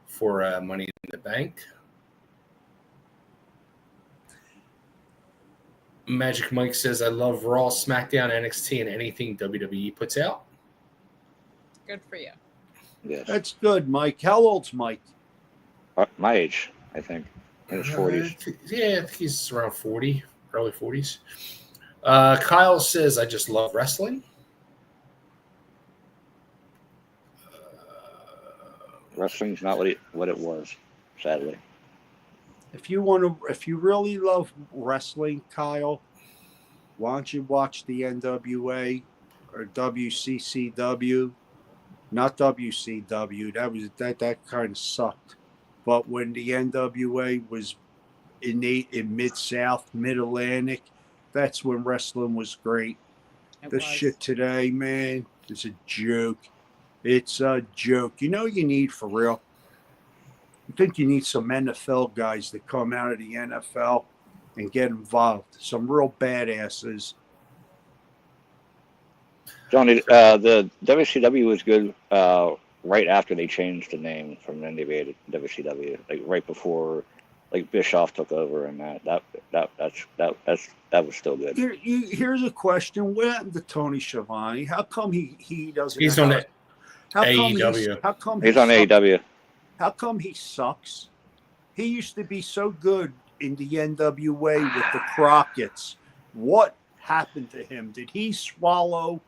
for Money in the Bank. Magic Mike says, I love Raw, SmackDown, NXT, and anything WWE puts out. Good for you. Yes. That's good, Mike. How old's Mike? My age, I think. In his 40s. Yeah, I think he's around 40, early 40s. Kyle says, I just love wrestling. Wrestling's not what it was, sadly. If you really love wrestling, Kyle, why don't you watch the NWA or WCCW? Not WCW. That kind of sucked. But when the NWA was in Mid-South, Mid-Atlantic, That's when wrestling was great. It The was. shit today, man, is a joke. It's a joke. You know what you need for real? I think you need some NFL guys that come out of the NFL and get involved. Some real badasses. Johnny, the WCW was good right after they changed the name from NWA to WCW, like right before, like Bischoff took over, and that was still good. Here's a question: what happened to Tony Schiavone? How come he doesn't? He's on it. How come AEW. How come He's on sucks? AEW. How come he sucks? He used to be so good in the NWA with the Crockett's. What happened to him? Did he swallow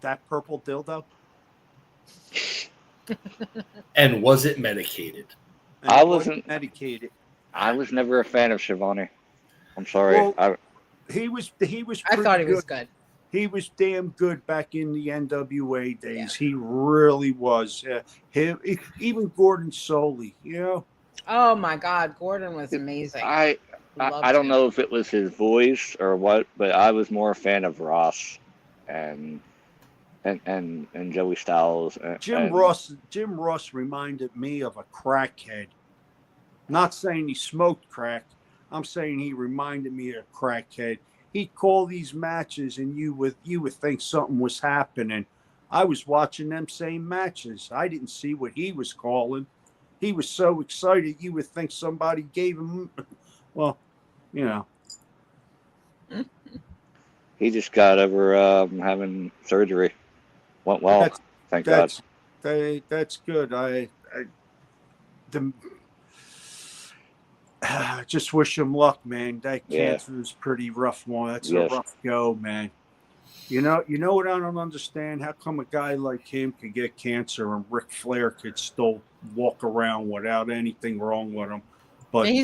that purple dildo? And was it medicated? And I it wasn't- medicated. I was never a fan of Schiavone. I'm sorry. Well, He was. I Pretty thought he good. was good. He was damn good back in the NWA days. He really was. Even Gordon Soley, you know. Oh my God, Gordon was amazing. I Loved don't him. know if it was his voice or what, but I was more a fan of Ross and Joey Styles. Jim Ross reminded me of a crackhead. Not saying he smoked crack. I'm saying he reminded me of a crackhead. He'd call these matches, and you would think something was happening. I was watching them same matches. I didn't see what he was calling. He was so excited, you would think somebody gave him. Well, you know. He just got over having surgery. Went well, thank God. That's good. I just wish him luck, man. That cancer is pretty rough one. That's a rough go, man. You know what I don't understand? How come a guy like him could get cancer and Ric Flair could still walk around without anything wrong with him? But And he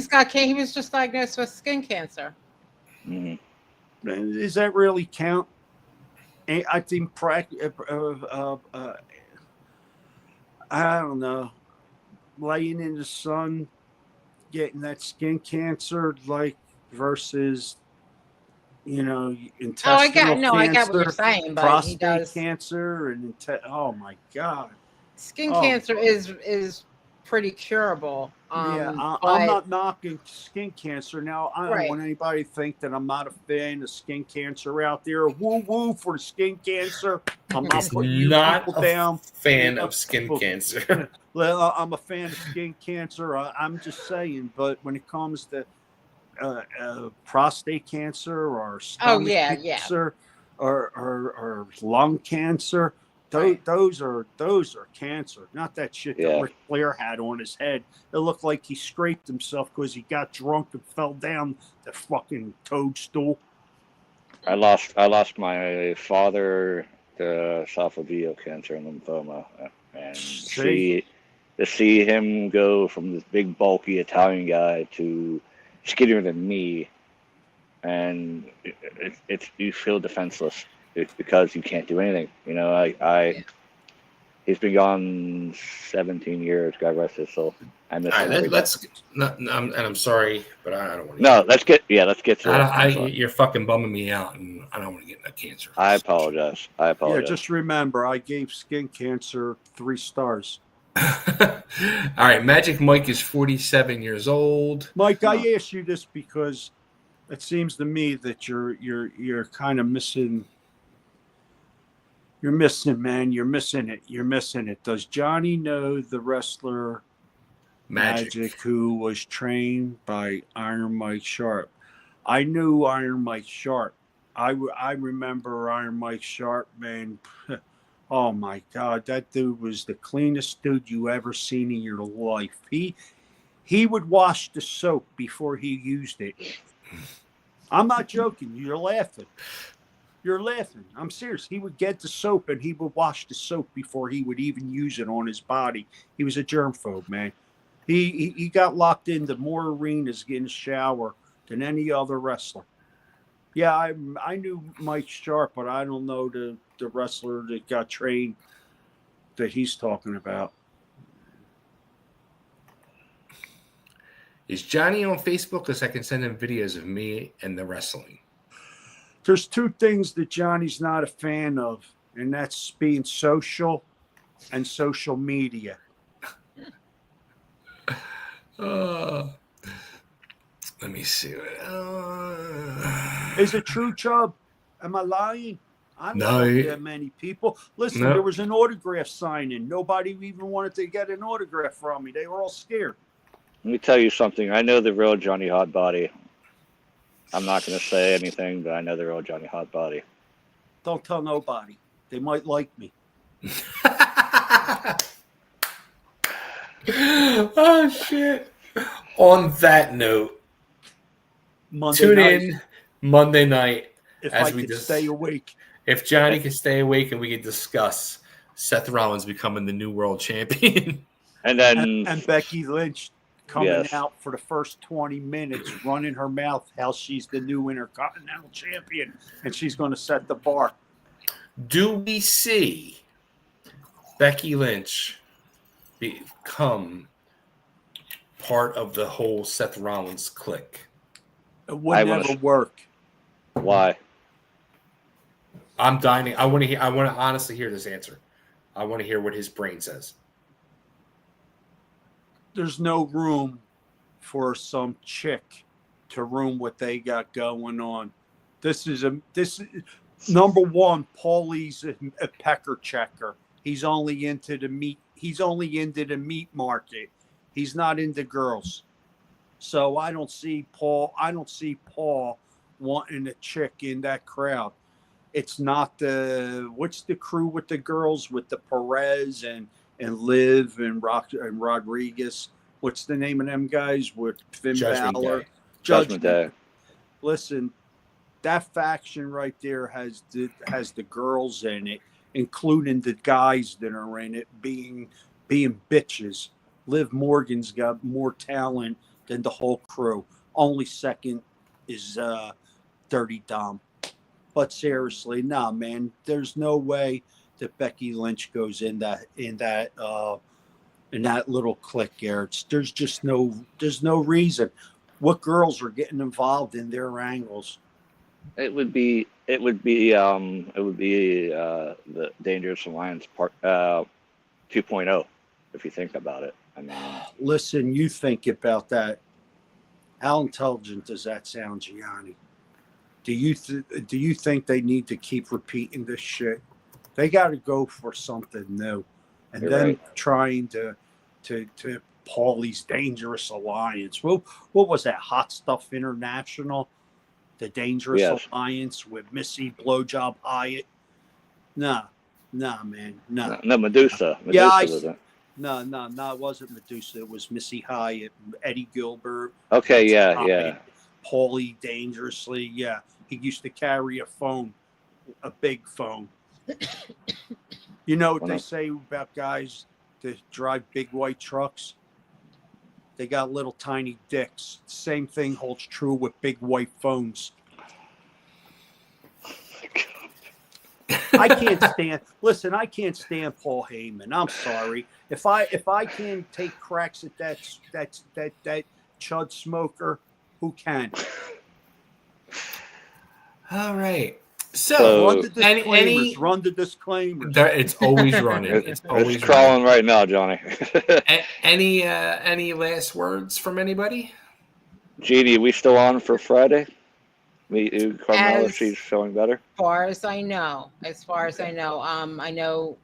was just diagnosed with skin cancer. Mm-hmm. Does that really count? I think I don't know. Laying in the sun, getting that skin cancer, like versus, intestinal I get what you're cancer, saying, but he prostate does. cancer, and oh my God. Skin cancer is pretty curable. I'm but- not knocking skin cancer. Now, I don't want anybody to think that I'm not a fan of skin cancer out there. Woo woo for the skin cancer. I'm not putting you people down. Fan of skin cancer. Well, I'm a fan of skin cancer. I'm just saying, but when it comes to prostate cancer or stomach cancer or lung cancer, those are cancer, not that shit that Ric Flair had on his head. It looked like he scraped himself because he got drunk and fell down the fucking toadstool. I lost my father to esophageal cancer and lymphoma, and to see him go from this big bulky Italian guy to skinnier than me, and it's you feel defenseless. It's because you can't do anything. He's been gone 17 years. God rest his soul. I miss him. I'm sorry, but I don't want to. No, let's get to it. You're fucking bumming me out, and I don't want to get that cancer. I apologize. Yeah, just remember, I gave skin cancer 3 stars. All right, Magic Mike is 47 years old. Mike, I asked you this because it seems to me that you're kind of missing. You're missing, man. You're missing it. Does Johnny know the wrestler Magic who was trained by Iron Mike Sharp? I knew Iron Mike Sharp. I remember Iron Mike Sharp, man. Oh my God, that dude was the cleanest dude you ever seen in your life. He would wash the soap before he used it. I'm not joking. You're laughing. I'm serious. He would get the soap and he would wash the soap before he would even use it on his body. He was a germphobe, man. He got locked into more arenas in the shower than any other wrestler. Yeah, I knew Mike Sharp, but I don't know the wrestler that got trained that he's talking about. Is Johnny on Facebook? Because I can send him videos of me and the wrestling. There's two things that Johnny's not a fan of, and that's being social and social media. Let me see. Is it true, Chubb? Am I lying? I don't No, know that many people. Listen, No. there was an autograph signing. Nobody even wanted to get an autograph from me. They were all scared. Let me tell you something. I know the real Johnny Hotbody. I'm not going to say anything, but I know the real Johnny Hotbody. Don't tell nobody. They might like me. Oh shit! On that note, Monday tune night, in Monday night if as I we could just stay awake. If Johnny can stay awake and we can discuss Seth Rollins becoming the new world champion. And then And Becky Lynch coming Yes. out for the first 20 minutes, running her mouth how she's the new Intercontinental Champion, and she's going to set the bar. Do we see Becky Lynch become part of the whole Seth Rollins clique? It would never work. why? I'm dying. I want to honestly hear this answer. I want to hear what his brain says. There's no room for some chick to ruin what they got going on. This is number one. Paulie's a pecker checker. He's only into the meat. He's only into the meat market. He's not into girls. So I don't see Paul wanting a chick in that crowd. It's not what's the crew with the girls with the Perez and Liv and Rodriguez. What's the name of them guys with Finn Judgment Balor? Day. Judgment Day. Listen, that faction right there has the girls in it, including the guys that are in it being bitches. Liv Morgan's got more talent than the whole crew. Only second is Dirty Dom. But seriously, nah, man, there's no way that Becky Lynch goes in that little clique there. There's no reason. What girls are getting involved in their angles? It would be the Dangerous Alliance part 2.0 if you think about it. I mean, Listen, you think about that. How intelligent does that sound, Gianni? Do you think they need to keep repeating this shit? They got to go for something new, and You're then right. trying to Paulie's Dangerous Alliance. Well, what was that? Hot Stuff International, the Dangerous Yes. Alliance with Missy Blowjob Hyatt. Nah, man, nah. no, Medusa. Yeah, was it? No, it wasn't Medusa. It was Missy Hyatt, Eddie Gilbert. Okay, yeah. Paulie Dangerously. Yeah, he used to carry a big phone. You know what they say about guys that drive big white trucks? They got little tiny dicks. Same thing holds true with big white phones. I can't stand Paul Heyman. I'm sorry. If I can take cracks at that chud smoker, who can? All right. So Run the disclaimers. Run the disclaimers. It's always running. It's always It's crawling right now, Johnny. Any last words from anybody? Jeannie, we still on for Friday? Carmella, she's feeling better. As far as I know, I know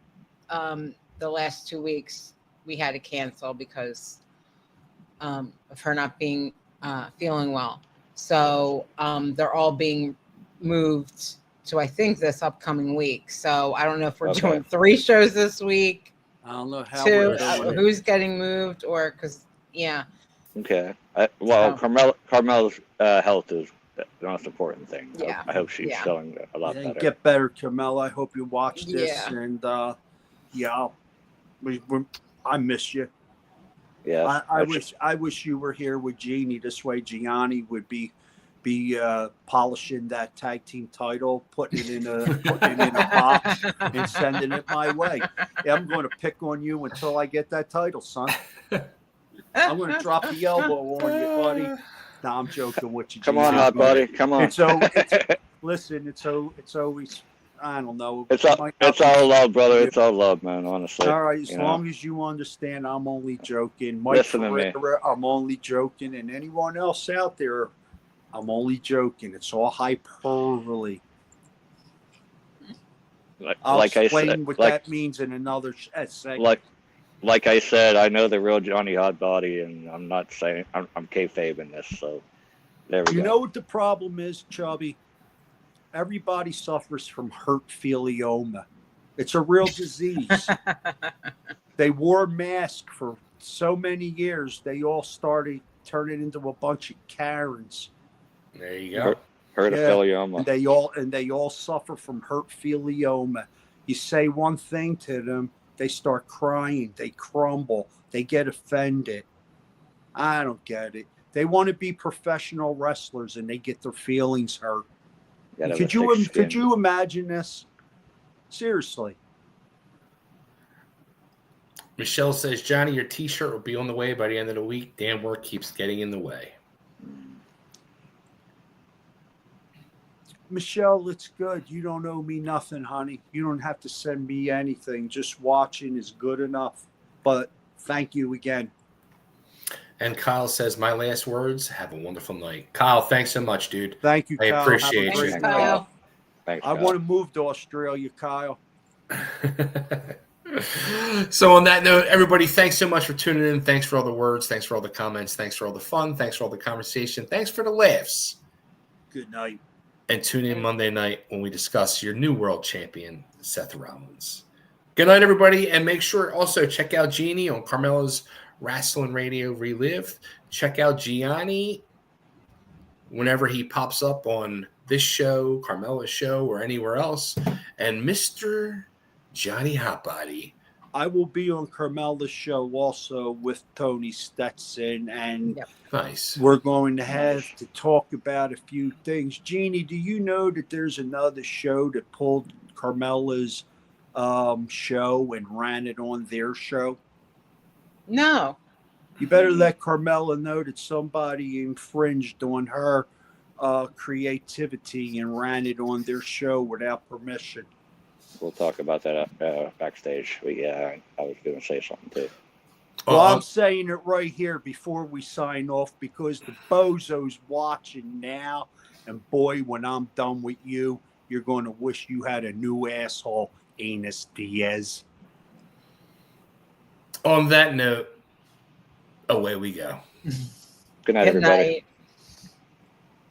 the last 2 weeks we had to cancel because of her not being feeling well. So they're all being moved to, I think, this upcoming week. So I don't know if we're doing 3 shows this week. I don't know how 2, who's getting moved, or because Okay. Carmella's health is the most important thing. Yeah. I hope she's feeling a lot better. Get better, Carmella. I hope you watch this. Yeah. And I miss you. Yeah. I wish you were here with Jeannie. This way, Gianni would be polishing that tag team title, putting it in a box, and sending it my way. Yeah, I'm going to pick on you until I get that title, son. I'm going to drop the elbow on you, buddy. No, I'm joking with you. Come on, Hotbody. Come on. Listen, it's always, I don't know. It's it might not it's be- all love, brother. It's all love, man. Honestly. All right, as you know. long as you understand, I'm only joking. Mike Listen to me. Ferreira, I'm only joking, and anyone else out there, I'm only joking. It's all hyperbole. I'll Like I explain said, what that means in another segment. like I said, I know the real Johnny Hotbody, and I'm not saying I'm kayfabing this. So there we You go. know what the problem is, Chubby? Everybody suffers from herpethiolioma. It's a real disease. They wore masks for so many years. They all started turning into a bunch of Karens. There you go. Herpethiolioma. And they all suffer from herpethiolioma. You say one thing to them, they start crying, they crumble, they get offended. I don't get it. They want to be professional wrestlers and they get their feelings hurt. Could you imagine this? Seriously. Michelle says, Johnny, your T-shirt will be on the way by the end of the week. Damn work keeps getting in the way. Michelle, it's good. You don't owe me nothing, honey. You don't have to send me anything. Just watching is good enough. But thank you again. And Kyle says, my last words, have a wonderful night. Kyle, thanks so much, dude. Thank you, I Kyle. appreciate Thanks, you. Kyle. Thanks, I Kyle. want to move to Australia, Kyle. So on that note, everybody, thanks so much for tuning in. Thanks for all the words. Thanks for all the comments. Thanks for all the fun. Thanks for all the conversation. Thanks for the laughs. Good night. And tune in Monday night when we discuss your new world champion, Seth Rollins. Good night, everybody. And make sure also check out Jeannie on Carmella's Wrestling Radio Relive. Check out Gianni whenever he pops up on this show, Carmella's show, or anywhere else. And Mr. Johnny Hotbody. I will be on Carmella's show also with Tony Stetson, and Nice. we're going to have to talk about a few things. Jeannie, do you know that there's another show that pulled Carmella's show and ran it on their show? No. You better let Carmella know that somebody infringed on her creativity and ran it on their show without permission. We'll talk about that backstage. But yeah, I was going to say something too. Well, I'm saying it right here before we sign off because the bozo's watching now. And boy, when I'm done with you, you're going to wish you had a new asshole, Anus Diaz. On that note, away we go. Good night, Good everybody. night.